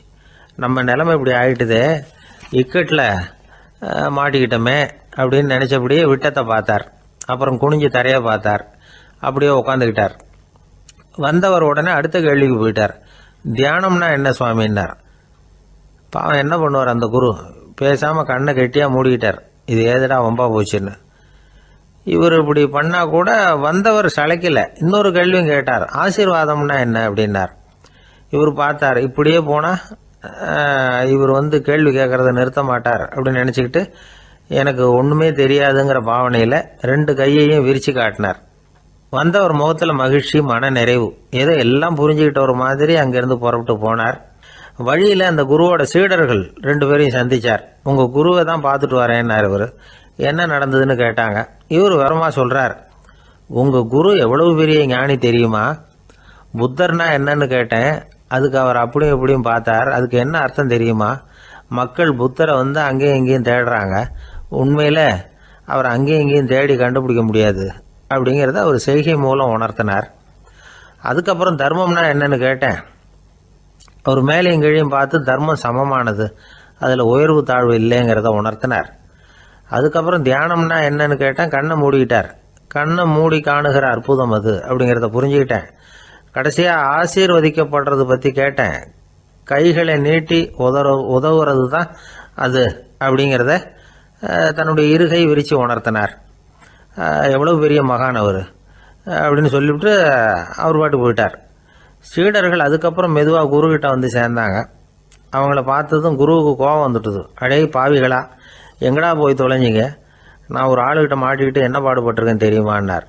Speaker 1: நம்ம நிலைமை இப்படி ஆயிட்டுதே, இக்கட்டில் மாட்டிக்கிட்டோமே அப்படின்னு நினச்சபடியே விட்டத்தை பார்த்தார். அப்புறம் குனிஞ்சு தரையை பார்த்தார். அப்படியே உட்காந்துக்கிட்டார். வந்தவர் உடனே அடுத்த கேள்விக்கு போயிட்டார். தியானம்னா என்ன சுவாமின்னார். பாவம் என்ன பண்ணுவார் அந்த குரு, பேசாமல் கண்ணை கெட்டியாக மூடிக்கிட்டார். இது ஏதடா வம்பா போச்சுன்னு. இவர் இப்படி பண்ணால் கூட வந்தவர் சளைக்கல. இன்னொரு கேள்வியும் கேட்டார். ஆசீர்வாதம்னா என்ன அப்படின்னார். இவர் பார்த்தார், இப்படியே போனால் இவர் கேள்வி கேட்குறத நிறுத்த மாட்டார் அப்படின்னு நினச்சிக்கிட்டு எனக்கு ஒன்றுமே தெரியாதுங்கிற பாவனையில் 2 கையையும் விரித்து காட்டினார். வந்தவர் முகத்தில் மகிழ்ச்சி, மன நிறைவு, ஏதோ எல்லாம் புரிஞ்சுக்கிட்ட ஒரு மாதிரி அங்கேருந்து புறப்பட்டு போனார். வழியில் அந்த குருவோட சீடர்கள் 2 பேரையும் சந்தித்தார். உங்கள் குருவை தான் பார்த்துட்டு வரேன்னார் இவர். என்ன நடந்ததுன்னு கேட்டாங்க. இவர் வரமா சொல்கிறார், உங்கள் குரு எவ்வளவு பெரிய ஞானி தெரியுமா? புத்தர்னா என்னன்னு கேட்டேன். அதுக்கு அவர் அப்படியும் இப்படியும் பார்த்தார். அதுக்கு என்ன அர்த்தம் தெரியுமா? மக்கள் புத்தரை அங்கேயும் இங்கேயும் தேடுறாங்க. உண்மையில் அவர் அங்கேயும் இங்கேயும் தேடி கண்டுபிடிக்க முடியாது அப்படிங்கிறத அவர் செய்கை மூலம் உணர்த்தினார். அதுக்கப்புறம் தர்மம்னா என்னன்னு கேட்டேன். அவர் மேலேயும் கீழையும் பார்த்து தர்மம் சமமானது, அதில் உயர்வு தாழ்வு இல்லைங்கிறத உணர்த்தினார். அதுக்கப்புறம் தியானம்னா என்னன்னு கேட்டேன். கண்ணை மூடிக்கிட்டார். கண்ணை மூடி காணுகிற அற்புதம் அது அப்படிங்கிறத புரிஞ்சுக்கிட்டேன். கடைசியாக ஆசீர்வதிக்கப்படுறது பற்றி கேட்டேன். கைகளை நீட்டி உதவுறது தான் அது அப்படிங்கிறத தன்னுடைய இருகை விரித்து உணர்த்தினார். எவ்வளோ பெரிய மகான் அவர் அப்படின்னு சொல்லிவிட்டு அவர் பாட்டு போயிட்டார். சீடர்கள் அதுக்கப்புறம் மெதுவாக குருக்கிட்ட சேர்ந்தாங்க. அவங்கள பார்த்ததும் குருவுக்கு கோபம் வந்துட்டுது. அடே பாவிகளா, எங்கடா போய் தொலைஞ்சிங்க? நான் ஒரு ஆளுகிட்ட மாட்டிக்கிட்டு என்ன பாடுபட்டிருக்கேன் தெரியுமான்னார்.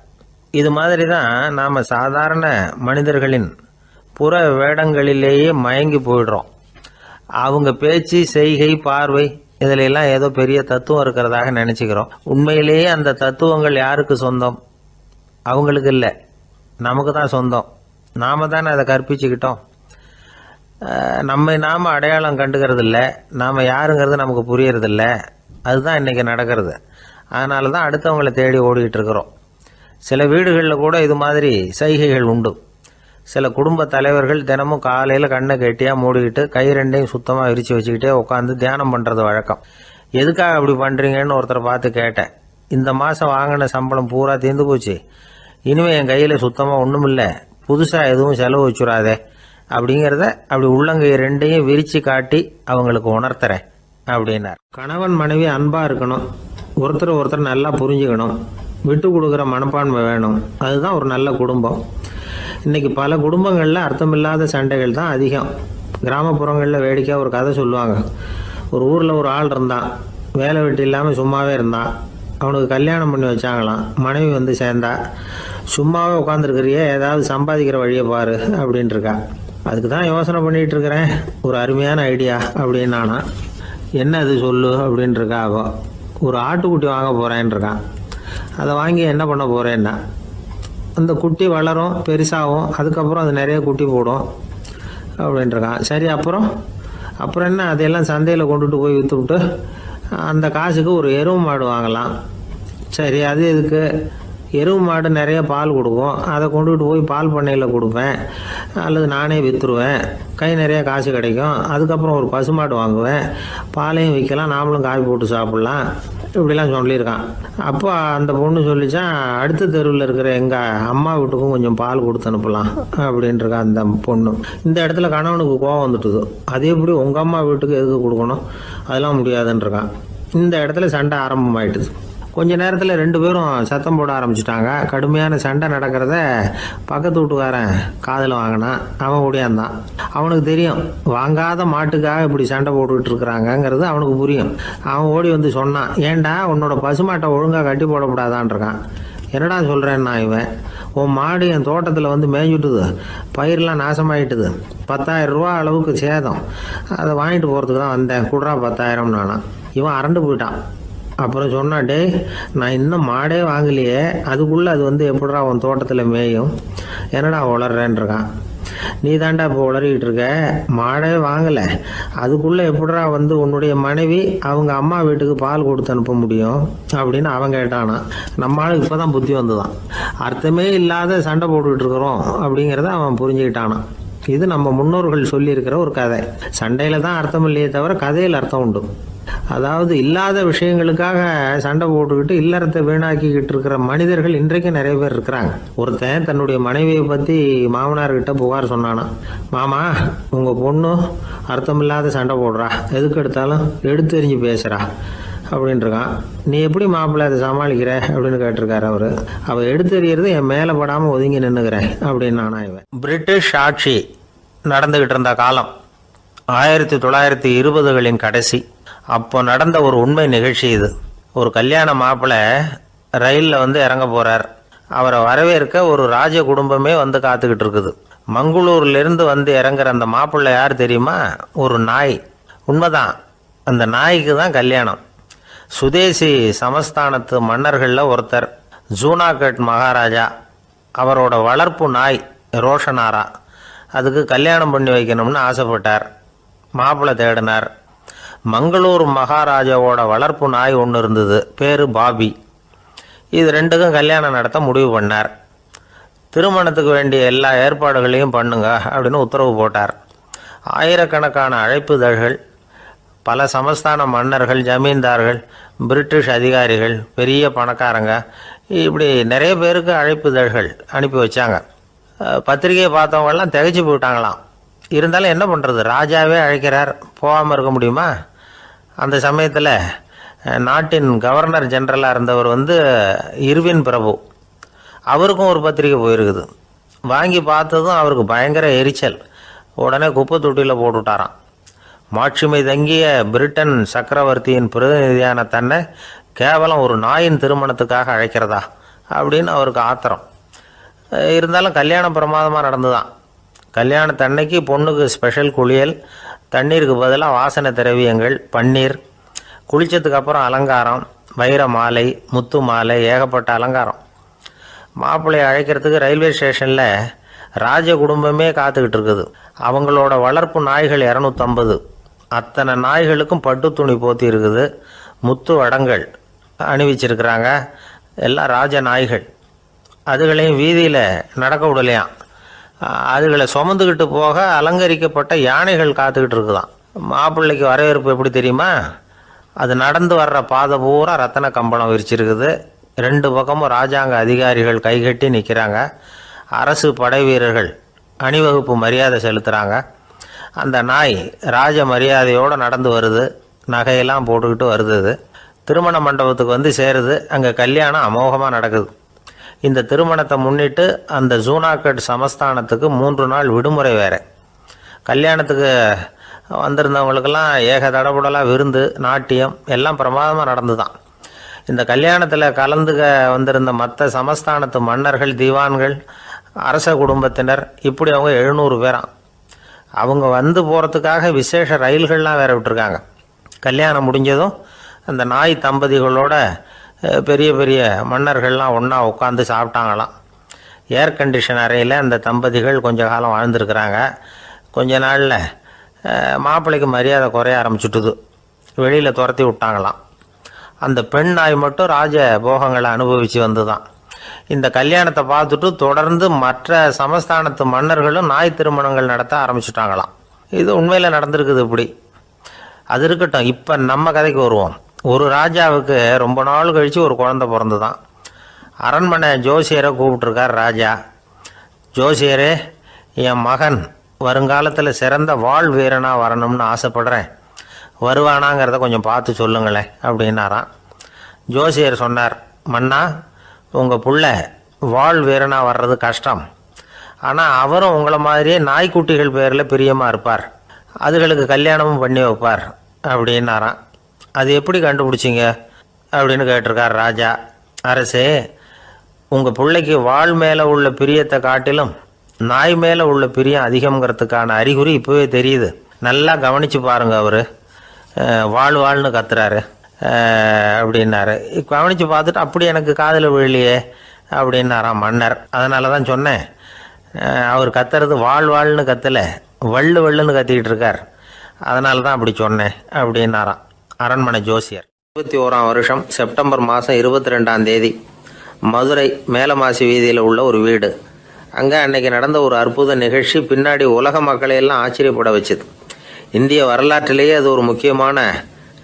Speaker 1: இது மாதிரி தான் நாம் சாதாரண மனிதர்களின் புற வேடங்களிலேயே மயங்கி போயிடுறோம். அவங்க பேச்சு, செய்கை, பார்வை இதிலெல்லாம் ஏதோ பெரிய தத்துவம் இருக்கிறதாக நினச்சிக்கிறோம். உண்மையிலேயே அந்த தத்துவங்கள் யாருக்கு சொந்தம்? அவங்களுக்கு இல்லை, நமக்கு தான் சொந்தம். நாம் தானே அதை கற்பிச்சுக்கிட்டோம். நாம் அடையாளம் கண்டுக்கிறது இல்லை. நாம் யாருங்கிறது நமக்கு புரியறதில்ல. அதுதான் இன்றைக்கி நடக்கிறது. அதனால தான் அடுத்தவங்களை தேடி ஓடிக்கிட்டு இருக்கிறோம். சில வீடுகளில் கூட இது மாதிரி சைகைகள் உண்டு. சில குடும்ப தலைவர்கள் தினமும் காலையில் கண்ணை கெட்டியாக மூடிக்கிட்டு கை 2ஐயும் சுத்தமாக விரித்து வச்சுக்கிட்டே உட்காந்து தியானம் பண்ணுறது வழக்கம். எதுக்காக அப்படி பண்ணுறீங்கன்னு ஒருத்தரை பார்த்து கேட்டேன். இந்த மாதம் வாங்கின சம்பளம் பூரா தீர்ந்து போச்சு, இனிமேல் என் கையில் சுத்தமாக ஒன்றும் இல்லை, புதுசாக எதுவும் செலவு வச்சுடாதே அப்படிங்கிறத அப்படி உள்ளங்கை 2ஐயும் விரித்து காட்டி அவங்களுக்கு உணர்த்துறேன் அப்படின்னார். கணவன் மனைவி அன்பாக இருக்கணும், ஒருத்தர் நல்லா புரிஞ்சுக்கணும், விட்டு கொடுக்குற மனப்பான்மை வேணும். அதுதான் ஒரு நல்ல குடும்பம். இன்றைக்கி பல குடும்பங்களில் அர்த்தமில்லாத சண்டைகள் தான் அதிகம். கிராமப்புறங்களில் வேடிக்கையாக ஒரு கதை சொல்லுவாங்க. ஒரு ஊரில் ஒரு ஆள் இருந்தான், வேலை வெட்டி இல்லாமல் சும்மாவே இருந்தான். அவனுக்கு கல்யாணம் பண்ணி வச்சாங்களாம். மனைவி சேர்ந்தா. சும்மாவே உட்காந்துருக்கிறியே, ஏதாவது சம்பாதிக்கிற வழியை பாரு அப்படின்ட்டுருக்கா. அதுக்கு தான் யோசனை பண்ணிகிட்டு இருக்கிறேன், ஒரு அருமையான ஐடியா அப்படின்னானா. என்ன அது சொல்லு அப்படின்ட்டுருக்கா. அவன் ஒரு ஆட்டுக்குட்டி வாங்க போகிறேன்ருக்கான். அதை வாங்கி என்ன பண்ண போகிறேன்னா, அந்த குட்டி வளரும், பெருசாகும், அதுக்கப்புறம் அது நிறைய குட்டி போடும் அப்படின்ட்டுருக்கான். சரி, அப்புறம் என்ன, அதையெல்லாம் சந்தையில் கொண்டுட்டு போய் விற்றுவிட்டு அந்த காசுக்கு ஒரு எருவு மாடு வாங்கலாம். சரி, அது எதுக்கு? எருவு மாடு நிறைய பால் கொடுக்கும், அதை கொண்டுகிட்டு போய் பால் பண்ணையில் கொடுப்பேன், அல்லது நானே விற்றுருவேன், கை நிறைய காசு கிடைக்கும். அதுக்கப்புறம் ஒரு பசுமாடு வாங்குவேன், பாலையும் விற்கலாம், நாமளும் காய் போட்டு சாப்பிட்லாம், இப்படிலாம் சொல்லியிருக்கான். அப்போ அந்த பொண்ணு சொல்லிச்சான், அடுத்த தெருவில் இருக்கிற எங்கள் அம்மா வீட்டுக்கும் கொஞ்சம் பால் கொடுத்து அனுப்பலாம் அப்படின்ட்டுருக்கான் அந்த பொண்ணு. இந்த இடத்துல கணவனுக்கு கோவம் வந்துட்டுது. அது எப்படி உங்கள் அம்மா வீட்டுக்கு எதுக்கு கொடுக்கணும்? அதெல்லாம் முடியாதுன்றிருக்கான். இந்த இடத்துல சண்டை ஆரம்பமாயிட்டுது. கொஞ்ச நேரத்தில் 2 பேரும் சத்தம் போட ஆரம்பிச்சிட்டாங்க. கடுமையான சண்டை நடக்கிறத பக்கத்து வீட்டுக்காரன் காதில் வாங்கினான். அவன் ஓடியாந்தான். அவனுக்கு தெரியும், வாங்காத மாட்டுக்காக இப்படி சண்டை போட்டுக்கிட்டு இருக்கிறாங்கங்கிறது அவனுக்கு புரியும். அவன் ஓடி சொன்னான், ஏண்டா உன்னோட பசுமாட்டை ஒழுங்காக கட்டி போடக்கூடாதான்ருக்கான். என்னடா சொல்கிறேன்னா, இவன் உன் மாடு என் தோட்டத்தில் மேய்ஞ்சுட்டுது, பயிரெலாம் நாசமாயிட்டுது, 10,000 ரூபா அளவுக்கு சேதம், அதை வாங்கிட்டு போகிறதுக்கு தான் வந்தேன், குடுறா 10,000 நானா. இவன் அரண்டு போயிட்டான். அப்புறம் சொன்னா, டே நான் இன்னும் மாடே வாங்கலையே, அதுக்குள்ளே அது எப்படிடா உன் தோட்டத்தில் மேயும், என்னடா உளர்றேன்ருக்கான். நீ தாண்டா இப்போ உளறிக்கிட்டு இருக்க, மாடே வாங்கலை, அதுக்குள்ளே எப்படிடா உன்னுடைய மனைவி அவங்க அம்மா வீட்டுக்கு பால் கொடுத்து அனுப்ப முடியும் அப்படின்னு அவன் கேட்டானா. நம்ம ஆளுக்கு இப்போ தான் புத்தி வந்துதான். அர்த்தமே இல்லாத சண்டை போட்டுக்கிட்டு இருக்கிறோம் அப்படிங்கிறத அவன் புரிஞ்சுக்கிட்டானான். இது நம்ம முன்னோர்கள் சொல்லியிருக்கிற ஒரு கதை. சண்டையில் தான் அர்த்தம் இல்லையே தவிர கதையில் அர்த்தம் உண்டு. அதாவது இல்லாத விஷயங்களுக்காக சண்டை போட்டுக்கிட்டு இல்லறத்தை வீணாக்கிக்கிட்டு இருக்கிற மனிதர்கள் இன்றைக்கு நிறைய பேர் இருக்கிறாங்க. ஒருத்தன் தன்னுடைய மனைவியை பற்றி மாமனார்கிட்ட புகார் சொன்னானா, மாமா உங்கள் பொண்ணு அர்த்தமில்லாத சண்டை போடுறா, எதுக்கு எடுத்தாலும் எடுத்தெறிஞ்சு பேசுகிறா அப்படின்ட்டுருக்கான். நீ எப்படி மாப்பிள்ளை அதை சமாளிக்கிற அப்படின்னு கேட்டிருக்காரு அவர். அவள் எடுத்தெறியறது என் மேலே படாமல் ஒதுங்கி நின்றுக்கிறேன் அப்படின்னு நானா. இவன் பிரிட்டிஷ் ஆட்சி நடந்துக்கிட்டு இருந்த காலம் 1920களின் கடைசி. அப்போ நடந்த ஒரு உண்மை நிகழ்ச்சி இது. ஒரு கல்யாண மாப்பிள்ளை ரயிலில் இறங்க போகிறார். அவரை வரவேற்க ஒரு ராஜ குடும்பமே காத்துக்கிட்டு இருக்குது. மங்களூர்லேருந்து இறங்குற அந்த மாப்பிள்ளை யார் தெரியுமா? ஒரு நாய். உண்மைதான், அந்த நாய்க்கு தான் கல்யாணம். சுதேசி சமஸ்தானத்து மன்னர்களில் ஒருத்தர் ஜூனாகட் மகாராஜா. அவரோட வளர்ப்பு நாய் ரோஷனாரா. அதுக்கு கல்யாணம் பண்ணி வைக்கணும்னு ஆசைப்பட்டார். மாப்பிள்ளை தேடினார். மங்களூர் மகாராஜாவோட வளர்ப்பு நாய் ஒன்று இருந்தது, பேர் பாபி. இது ரெண்டுக்கும் கல்யாணம் நடத்த முடிவு பண்ணார். திருமணத்துக்கு வேண்டிய எல்லா ஏற்பாடுகளையும் பண்ணுங்க அப்படின்னு உத்தரவு போட்டார். ஆயிரக்கணக்கான அழைப்புதழ்கள், பல சமஸ்தான மன்னர்கள், ஜமீன்தார்கள், பிரிட்டிஷ் அதிகாரிகள், பெரிய பணக்காரங்க, இப்படி நிறைய பேருக்கு அழைப்புதழ்கள் அனுப்பி வச்சாங்க. பத்திரிகையை பார்த்தவங்கெல்லாம் திகைச்சு போயிட்டாங்களாம். இருந்தாலும் என்ன பண்ணுறது, ராஜாவே அழைக்கிறார், போகாமல் இருக்க முடியுமா? அந்த சமயத்தில் நாட்டின் கவர்னர் ஜெனரலாக இருந்தவர் இர்வின் பிரபு. அவருக்கும் ஒரு பத்திரிக்கை போயிருக்குது. வாங்கி பார்த்ததும் அவருக்கு பயங்கர எரிச்சல். உடனே குப்பை தொட்டியில் போட்டுவிட்டாராம். மாட்சிமை தங்கிய பிரிட்டன் சக்கரவர்த்தியின் பிரதிநிதியான தன்னை கேவலம் ஒரு நாயின் திருமணத்துக்காக அழைக்கிறதா அப்படின்னு அவருக்கு ஆத்திரம். இருந்தாலும் கல்யாணம் பிரமாதமாக நடந்துதான். கல்யாணத்தன்னைக்கு பொண்ணுக்கு ஸ்பெஷல் குளியல், தண்ணீருக்கு பதிலாக வாசனை திரவியங்கள், பன்னீர், குளித்ததுக்கு அப்புறம் அலங்காரம், வைர மாலை, முத்து மாலை, ஏகப்பட்ட அலங்காரம். மாப்பிள்ளையை அழைக்கிறதுக்கு ரயில்வே ஸ்டேஷனில் ராஜ குடும்பமே காத்துக்கிட்டு இருக்குது. அவங்களோட வளர்ப்பு நாய்கள் 250. அத்தனை நாய்களுக்கும் பட்டு துணி போத்தி இருக்குது. முத்து வடங்கள் அணிவிச்சிருக்கிறாங்க. எல்லாம் ராஜ நாய்கள். அதுகளையும் வீதியில் நடக்க விடலையாம். அதுகளை சுமந்துக்கிட்டு போக அலங்கரிக்கப்பட்ட யானைகள் காத்துக்கிட்டு இருக்குதான். மாப்பிள்ளைக்கு வரவேற்பு எப்படி தெரியுமா? அது நடந்து வர்ற பாதை பூரா ரத்தன கம்பளம் விரிச்சிருக்குது. 2 பக்கமும் ராஜாங்க அதிகாரிகள் கைகட்டி நிற்கிறாங்க. அரசு படை வீரர்கள் அணிவகுப்பு மரியாதை செலுத்துகிறாங்க. அந்த நாய் ராஜ மரியாதையோடு நடந்து வருது. நகையெல்லாம் போட்டுக்கிட்டு வருது. திருமண மண்டபத்துக்கு சேருது. அங்கே கல்யாணம் அமோகமாக நடக்குது. இந்த திருமணத்தை முன்னிட்டு அந்த ஜூனாகட் சமஸ்தானத்துக்கு 3 நாள் விடுமுறை வேறு. கல்யாணத்துக்கு வந்திருந்தவங்களுக்கெல்லாம் ஏக தடபுடலாக விருந்து, நாட்டியம் எல்லாம் பிரமாதமாக நடந்து தான். இந்த கல்யாணத்தில் கலந்துக்க வந்திருந்த மற்ற சமஸ்தானத்து மன்னர்கள், தீவான்கள், அரச குடும்பத்தினர், இப்படி அவங்க 700 பேராம். அவங்க போகிறதுக்காக விசேஷ ரயில்கள்லாம் வேற விட்டுருக்காங்க. கல்யாணம் முடிஞ்சதும் அந்த நாய் தம்பதிகளோட பெரிய பெரிய மன்னர்கள்லாம் ஒன்றா உட்காந்து சாப்பிட்டாங்களாம். ஏர் கண்டிஷன் அறையில் அந்த தம்பதிகள் கொஞ்ச காலம் வாழ்ந்துருக்கிறாங்க. கொஞ்ச நாளில் மாப்பிள்ளைக்கு மரியாதை குறைய ஆரம்பிச்சுட்டுது. வெளியில் துரத்தி விட்டாங்களாம். அந்த பெண் நாய் மட்டும் ராஜ போகங்களை அனுபவித்து வந்து தான். இந்த கல்யாணத்தை பார்த்துட்டு தொடர்ந்து மற்ற சமஸ்தானத்து மன்னர்களும் நாய் திருமணங்கள் நடத்த ஆரம்பிச்சுட்டாங்களாம். இது உண்மையில் நடந்திருக்குது. இப்படி அது இருக்கட்டும். இப்போ நம்ம கதைக்கு வருவோம். ஒரு ராஜாவுக்கு ரொம்ப நாள் கழித்து ஒரு குழந்தை பிறந்து தான். அரண்மனை ஜோசியரை கூப்பிட்டுருக்கார் ராஜா. ஜோசியரே, என் மகன் வருங்காலத்தில் சிறந்த வாழ் வீரனாக வரணும்னு ஆசைப்படுறேன். வருவானாங்கிறத கொஞ்சம் பார்த்து சொல்லுங்களேன் அப்படின்னாராம். ஜோசியர் சொன்னார், மன்னா, உங்கள் புள்ள வாழ் வீரனாக வர்றது கஷ்டம். ஆனால் அவரும் உங்களை மாதிரியே நாய்க்குட்டிகள் பேரில் பிரியமாக இருப்பார். அதுகளுக்கு கல்யாணமும் பண்ணி வைப்பார் அப்படின்னாராம். அது எப்படி கண்டுபிடிச்சிங்க அப்படின்னு கேட்டிருக்கார் ராஜா. அரசே, உங்கள் பிள்ளைக்கு வாழ் மேலே உள்ள பிரியத்தை காட்டிலும் நாய் மேலே உள்ள பிரியம் அதிகங்கிறதுக்கான அறிகுறி இப்போவே தெரியுது. நல்லா கவனித்து பாருங்க. அவர் வாழ்னு கத்துறாரு அப்படின்னாரு. கவனித்து பார்த்துட்டு அப்படி எனக்கு காதில் விழலையே அப்படின்னாராம் மன்னர். அதனால தான் சொன்னேன், அவர் கத்துறது வாழ்னு கத்தலை, வள்ளுன்னு கத்திக்கிட்டு இருக்கார். அதனால தான் அப்படி சொன்னேன் அப்படின்னாராம் அரண்மனை ஜோசியர். 21ஆம் வருஷம் செப்டம்பர் மாதம் 22ஆம் தேதி மதுரை மேலமாசி வீதியில் உள்ள ஒரு வீடு. அங்கே அன்னைக்கு நடந்த ஒரு அற்புத நிகழ்ச்சி பின்னாடி உலக மக்களையெல்லாம் ஆச்சரியப்பட வச்சுது. இந்திய வரலாற்றிலேயே அது ஒரு முக்கியமான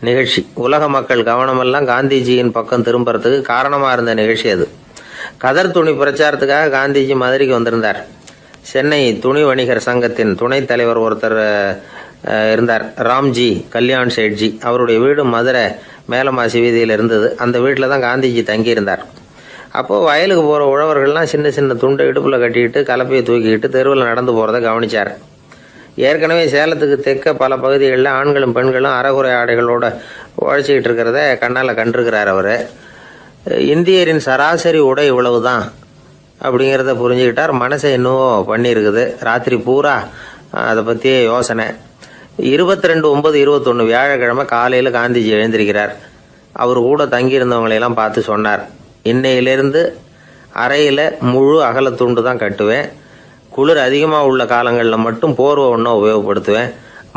Speaker 1: நிகழ்ச்சி. உலக மக்கள் கவனமெல்லாம் காந்திஜியின் பக்கம் திரும்புறதுக்கு காரணமாக இருந்த நிகழ்ச்சி அது. கதர் துணி பிரச்சாரத்துக்காக காந்திஜி மதுரைக்கு வந்திருந்தார். சென்னை துணி வணிகர் சங்கத்தின் துணைத் தலைவர் ஒருத்தர் இருந்தார், ராம்ஜி கல்யாண் சேட்ஜி. அவருடைய வீடு மதுரை மேலமாசி வீதியில் இருந்தது. அந்த வீட்டில் தான் காந்திஜி தங்கியிருந்தார். அப்போது வயலுக்கு போகிற உழவர்கள்லாம் சின்ன சின்ன துண்டை இடுப்பில் கட்டிக்கிட்டு கலப்பையை தூக்கிக்கிட்டு தெருவில் நடந்து போகிறத கவனித்தார். ஏற்கனவே சேலத்துக்கு தெற்க பல பகுதிகளில் ஆண்களும் பெண்களும் அரைகுறை ஆடைகளோடு உழைச்சிக்கிட்டு இருக்கிறத கண்ணால் கண்டிருக்கிறார் அவர். இந்தியரின் சராசரி உடை இவ்வளவு தான் அப்படிங்கிறத புரிஞ்சுக்கிட்டார். மனசை இன்னும் பண்ணியிருக்குது. ராத்திரி பூரா அதை பற்றியே யோசனை. 22/9/21 வியாழக்கிழமை காலையில் காந்திஜி எழுந்திருக்கிறார். அவர் கூட தங்கியிருந்தவங்களையெல்லாம் பார்த்து சொன்னார், இன்னையிலிருந்து அறையில் முழு அகலத்துண்டு தான் கட்டுவேன். குளிர் அதிகமாக உள்ள காலங்களில் மட்டும் போர்வை ஒன்றா உபயோகப்படுத்துவேன்.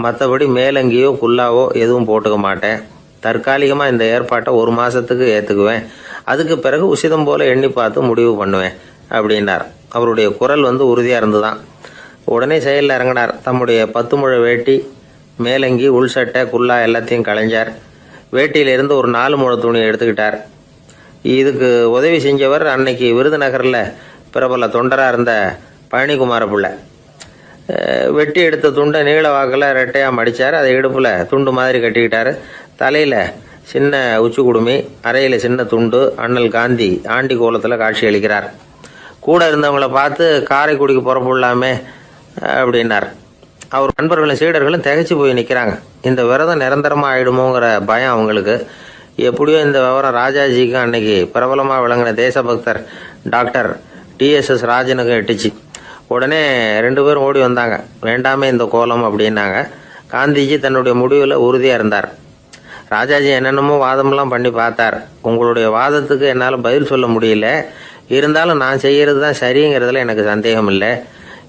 Speaker 1: மற்றபடி மேலங்கியோ குல்லாவோ எதுவும் போட்டுக்க மாட்டேன். தற்காலிகமாக இந்த ஏற்பாட்டை 1 மாதத்துக்கு ஏற்றுக்குவேன். அதுக்கு பிறகு உசிதம் போல் எண்ணி பார்த்து முடிவு பண்ணுவேன் அப்படின்னார். அவருடைய குரல் உறுதியாக இருந்துதான். உடனே செயலில் இறங்கினார். தம்முடைய 10 முழ வேட்டி, மேலங்கி, உள் சட்டை, குல்லா எல்லாத்தையும் களைஞ்சார். வேட்டியிலிருந்து ஒரு 4 முழ துணியை எடுத்துக்கிட்டார். இதுக்கு உதவி செஞ்சவர் அன்னைக்கு விருதுநகரில் பிரபல தொண்டராக இருந்த பழனிக்குமார பிள்ளை. வெட்டி எடுத்த துண்டை நீள வாக்கில் ரெட்டையாக மடித்தார். அதை இடுப்பில் துண்டு மாதிரி கட்டிக்கிட்டார். தலையில் சின்ன உச்சி குடுமி, அறையில் சின்ன துண்டு. அண்ணல் காந்தி ஆண்டி கோலத்தில் காட்சி அளிக்கிறார். கூட இருந்தவங்களை பார்த்து காரைக்குடிக்கு புறப்படலாமே அப்படின்னார். அவர் நண்பர்களும் சீடர்களும் திகைச்சு போய் நிற்கிறாங்க. இந்த விரதம் நிரந்தரமாக ஆகிடுமோங்கிற பயம் அவங்களுக்கு. எப்படியோ இந்த விவரம் ராஜாஜிக்கும் அன்னைக்கு பிரபலமாக விளங்கின தேசபக்தர் டாக்டர் TSS ராஜனுக்கு எட்டுச்சு. உடனே 2 பேரும் ஓடி வந்தாங்க. வேண்டாமே இந்த கோலம் அப்படின்னாங்க. காந்திஜி தன்னுடைய முடிவில் உறுதியாக இருந்தார். ராஜாஜி என்னென்னமோ வாதமெல்லாம் பண்ணி பார்த்தார். உங்களுடைய வாதத்துக்கு என்னால் பதில் சொல்ல முடியல, இருந்தாலும் நான் செய்கிறது தான் சரிங்கிறதுல எனக்கு சந்தேகம் இல்லை.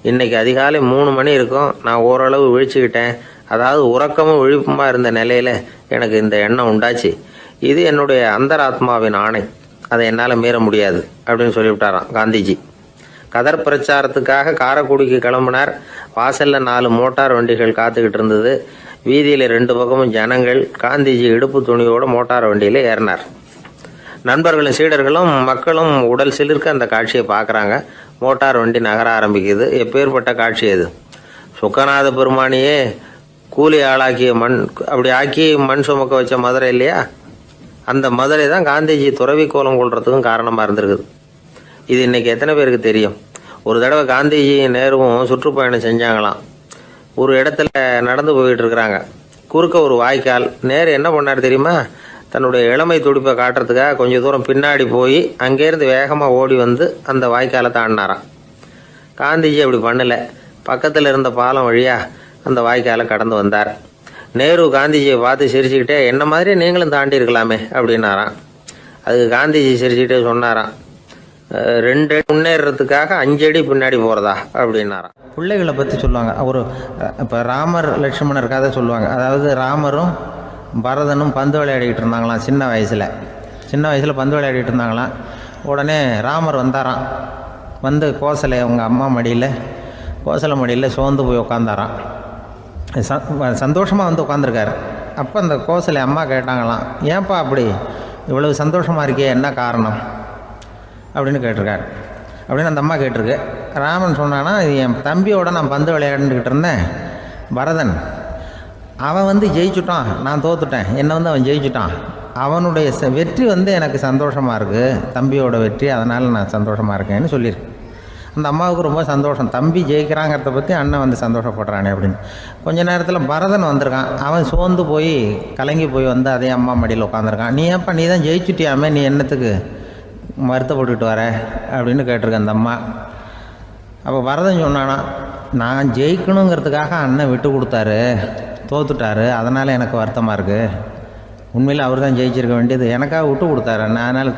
Speaker 1: இன்னைக்கு அதிகாலை 3 மணி இருக்கும். நான் ஓரளவு விழிச்சுக்கிட்டேன். அதாவது உறக்கமும் விழிப்புமாக இருந்த நிலையில் எனக்கு இந்த எண்ணம் உண்டாச்சு. இது என்னுடைய அந்தராத்மாவின் ஆணை, அதை என்னால் மீற முடியாது அப்படின்னு சொல்லிவிட்டாராம் காந்திஜி. கதர் பிரச்சாரத்துக்காக காரைக்குடிக்கு கிளம்பினார். வாசலில் 4 மோட்டார் வண்டிகள் காத்துக்கிட்டு இருந்தது. வீதியில் 2 பக்கமும் ஜனங்கள். காந்திஜி இடுப்பு துணியோடு மோட்டார் வண்டியில் ஏறினார். நண்பர்களும் சீடர்களும் மக்களும் உடல் சிலிர்க்க அந்த காட்சியை பார்க்குறாங்க. மோட்டார் வண்டி நகர ஆரம்பிக்குது. எப்பேற்பட்ட காட்சி அது! சுக்கநாத பெருமானியே கூலி ஆளாக்கிய அப்படி ஆக்கி மண் சுமக்க வச்ச மதுரை இல்லையா, அந்த மதுரை தான் காந்திஜி துறவி கோலம் கொள்றதுக்கும் காரணமாக இருந்திருக்குது. இது இன்னைக்கு எத்தனை பேருக்கு தெரியும்? ஒரு தடவை காந்திஜி நேருவும் சுற்றுப்பயணம் செஞ்சாங்களாம். ஒரு இடத்துல நடந்து போயிட்டு இருக்கிறாங்க. குறுக்க ஒரு வாய்க்கால். நேரு என்ன பண்ணார் தெரியுமா? தன்னுடைய இளமை துடிப்பை காட்டுறதுக்காக கொஞ்சம் தூரம் பின்னாடி போய் அங்கேருந்து வேகமாக ஓடி வந்து அந்த வாய்க்காலை தாண்டினாராம். காந்திஜி அப்படி பண்ணலை. பக்கத்தில் இருந்த பாலம் வழியாக அந்த வாய்க்காலை கடந்து வந்தார். நேரு காந்திஜியை பார்த்து சிரிச்சுக்கிட்டே, என்ன மாதிரி நீங்களும் தாண்டி இருக்கலாமே அப்படின்னாராம். அதுக்கு காந்திஜி சிரிச்சுக்கிட்டே சொன்னாராம், 2 அடி முன்னேறதுக்காக 5 அடி பின்னாடி போகிறதா அப்படின்னாராம். பிள்ளைகளை பற்றி சொல்லுவாங்க. ஒரு இப்போ ராமர் லட்சுமணர் கதை சொல்லுவாங்க. அதாவது ராமரும் பரதனும் பந்து விளையாடிக்கிட்டு இருந்தாங்களாம். சின்ன வயசில் பந்து விளையாடிட்டு இருந்தாங்களாம். உடனே ராமர் வந்தாராம். வந்து கோசலை அவங்க அம்மா மடியில், கோசலை மடியில் சோர்ந்து போய் உட்காந்தாராம். சந்தோஷமாக வந்து உட்காந்துருக்காரு. அப்போ அந்த கோசலை அம்மா கேட்டாங்களாம், ஏன்ப்பா அப்படி இவ்வளவு சந்தோஷமாக இருக்கே, என்ன காரணம் அப்படின்னு கேட்டிருக்காரு. அப்படின்னு அந்த அம்மா கேட்டிருக்கு. ராமன் சொன்னான்னா, என் தம்பியோட நான் பந்து விளையாண்டுக்கிட்டு இருந்தேன். பரதன் அவன் ஜெயிச்சுட்டான், நான் தோத்துட்டேன். என்னை அவன் ஜெயிச்சுட்டான். அவனுடைய வெற்றி எனக்கு சந்தோஷமாக இருக்குது, தம்பியோட வெற்றி, அதனால் நான் சந்தோஷமாக இருக்கேன்னு சொல்லியிருக்கேன். அந்த அம்மாவுக்கு ரொம்ப சந்தோஷம், தம்பி ஜெயிக்கிறாங்கிறத பற்றி அண்ணன் சந்தோஷப்படுறானே அப்படின்னு. கொஞ்ச நேரத்தில் பரதன் வந்திருக்கான். அவன் சோர்ந்து போய் கலங்கி போய் அதே அம்மா மடியில் உட்காந்துருக்கான். நீ ஏப்பா, நீ தான் ஜெயிச்சுட்டியாமே, நீ என்னத்துக்கு வருத்தப்பட்டுக்கிட்டு வர அப்படின்னு கேட்டிருக்கேன் அந்த அம்மா. அப்போ பரதன் சொன்னானா, நான் ஜெயிக்கணுங்கிறதுக்காக அண்ணன் விட்டு கொடுத்தாரு, தோத்துட்டாரு, அதனால் எனக்கு வருத்தமாக இருக்குது. உண்மையில் அவர் தான் ஜெயிச்சிருக்க வேண்டியது, எனக்காக விட்டு கொடுத்தாரு அண்ணன், அதனால்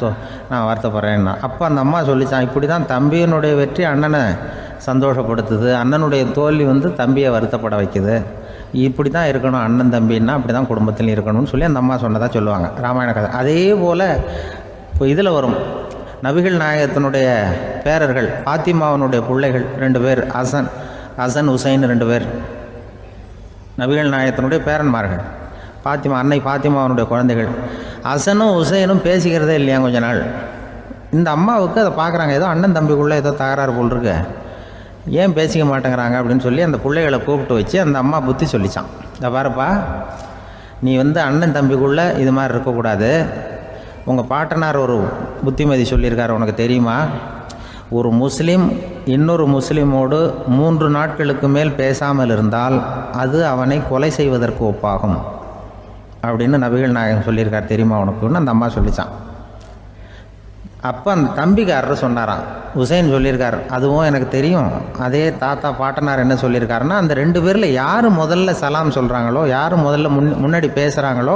Speaker 1: நான் வருத்தப்படுறேன்னா. அப்போ அந்த அம்மா சொல்லித்தான், இப்படி தான் தம்பியினுடைய வெற்றி அண்ணனை சந்தோஷப்படுத்துது, அண்ணனுடைய தோல்வி தம்பியை வருத்தப்பட வைக்குது, இப்படி தான் இருக்கணும் அண்ணன் தம்பின்னா, அப்படி தான் குடும்பத்தில் இருக்கணும்னு சொல்லி அந்த அம்மா சொன்னதாக சொல்லுவாங்க ராமாயண கதை. அதே போல் இப்போ இதில் வரும், நபிகள் நாயகத்தினுடைய பேரர்கள் பாத்திமாவனுடைய பிள்ளைகள் 2 பேர், ஹசன் ஹுசைன் 2 பேர் நபிகள் நாயகத்தினுடைய பேரன்மார்கள். அன்னை பாத்திமாவனுடைய குழந்தைகள். ஹசனும் ஹுசைனும் பேசிக்கிறதே இல்லையா கொஞ்ச நாள். இந்த அம்மாவுக்கு அதை பார்க்குறாங்க, ஏதோ அண்ணன் தம்பிக்குள்ளே ஏதோ தகராறு போல் இருக்கு, ஏன் பேசிக்க மாட்டேங்கிறாங்க அப்படின்னு சொல்லி அந்த பிள்ளைகளை கூப்பிட்டு வச்சு அந்த அம்மா புத்தி சொல்லிச்சான். இதை பாருப்பா, நீ அண்ணன் தம்பிக்குள்ளே இது மாதிரி இருக்கக்கூடாது. உங்கள் பாட்டனார் ஒரு புத்திமதி சொல்லியிருக்காரு, உனக்கு தெரியுமா? ஒரு முஸ்லீம் இன்னொரு முஸ்லீமோடு 3 நாட்களுக்கு மேல் பேசாமல் இருந்தால் அது அவனை கொலை செய்வதற்கு ஒப்பாகும் அப்படின்னு நபிகள் நாயகம் சொல்லியிருக்கார். தெரியுமா உனக்குன்னு அந்த அம்மா சொல்லிச்சான். அப்போ அந்த தம்பிக்காரர் சொன்னாராம், ஹுசைன் சொல்லியிருக்கார், அதுவும் எனக்கு தெரியும். அதே தாத்தா பாட்டனார் என்ன சொல்லியிருக்காருன்னா, அந்த 2 பேரில் யார் முதல்ல சலாம் சொல்கிறாங்களோ, யார் முதல்ல முன்னாடி பேசுகிறாங்களோ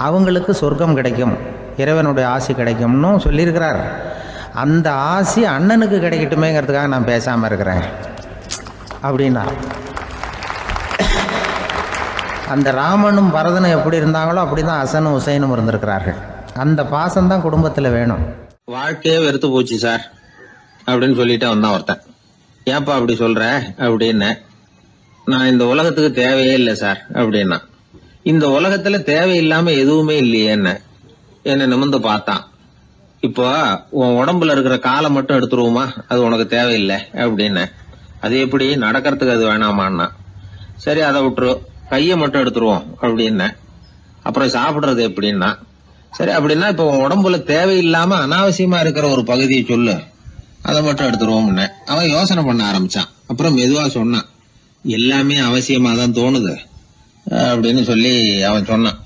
Speaker 1: அவங்களுக்கு சொர்க்கம் கிடைக்கும், இறைவனுடைய ஆசி கிடைக்கும்னு சொல்லியிருக்கிறார். அந்த ஆசி அண்ணனுக்கு கிடைக்கட்டுமேங்கிறதுக்காக நான் பேசாமல் இருக்கிறேன் அப்படின்னா. அந்த ராமனும் பரதனும் எப்படி இருந்தாங்களோ அப்படி தான் ஹசனும் ஹுசைனும் இருந்திருக்கிறார்கள். அந்த பாசம்தான் குடும்பத்தில் வேணும்.
Speaker 2: வாழ்க்கையே வெறுத்து போச்சு சார் அப்படின்னு சொல்லிட்டு வந்தான் ஒருத்தன். ஏப்பா அப்படி சொல்ற அப்படின்னு. நான் இந்த உலகத்துக்கு தேவையே இல்லை சார் அப்படின்னா. இந்த உலகத்துல தேவையில்லாம எதுவுமே இல்லையே என்ன நிமிர்ந்து பார்த்தான். இப்போ உன் உடம்புல இருக்கிற காலை மட்டும் எடுத்துருவோமா, அது உனக்கு தேவையில்லை அப்படின்னு. அது எப்படி, நடக்கிறதுக்கு அது வேணாமான்னா. சரி அதை விட்டுரு, கையை மட்டும் எடுத்துருவோம் அப்படின்னு. அப்புறம் சாப்பிடுறது எப்படின்னா. சரி அப்படின்னா இப்போ உன் உடம்புல தேவையில்லாம அனாவசியமா இருக்கிற ஒரு பகுதியை சொல்லு, அதை மட்டும் எடுத்துருவோம்னு. அவன் யோசனை பண்ண ஆரம்பிச்சான். அப்புறம் மெதுவா சொன்னான், எல்லாமே அவசியமா தான் தோணுது அப்படின்னு சொல்லி அவன் சொன்னான்.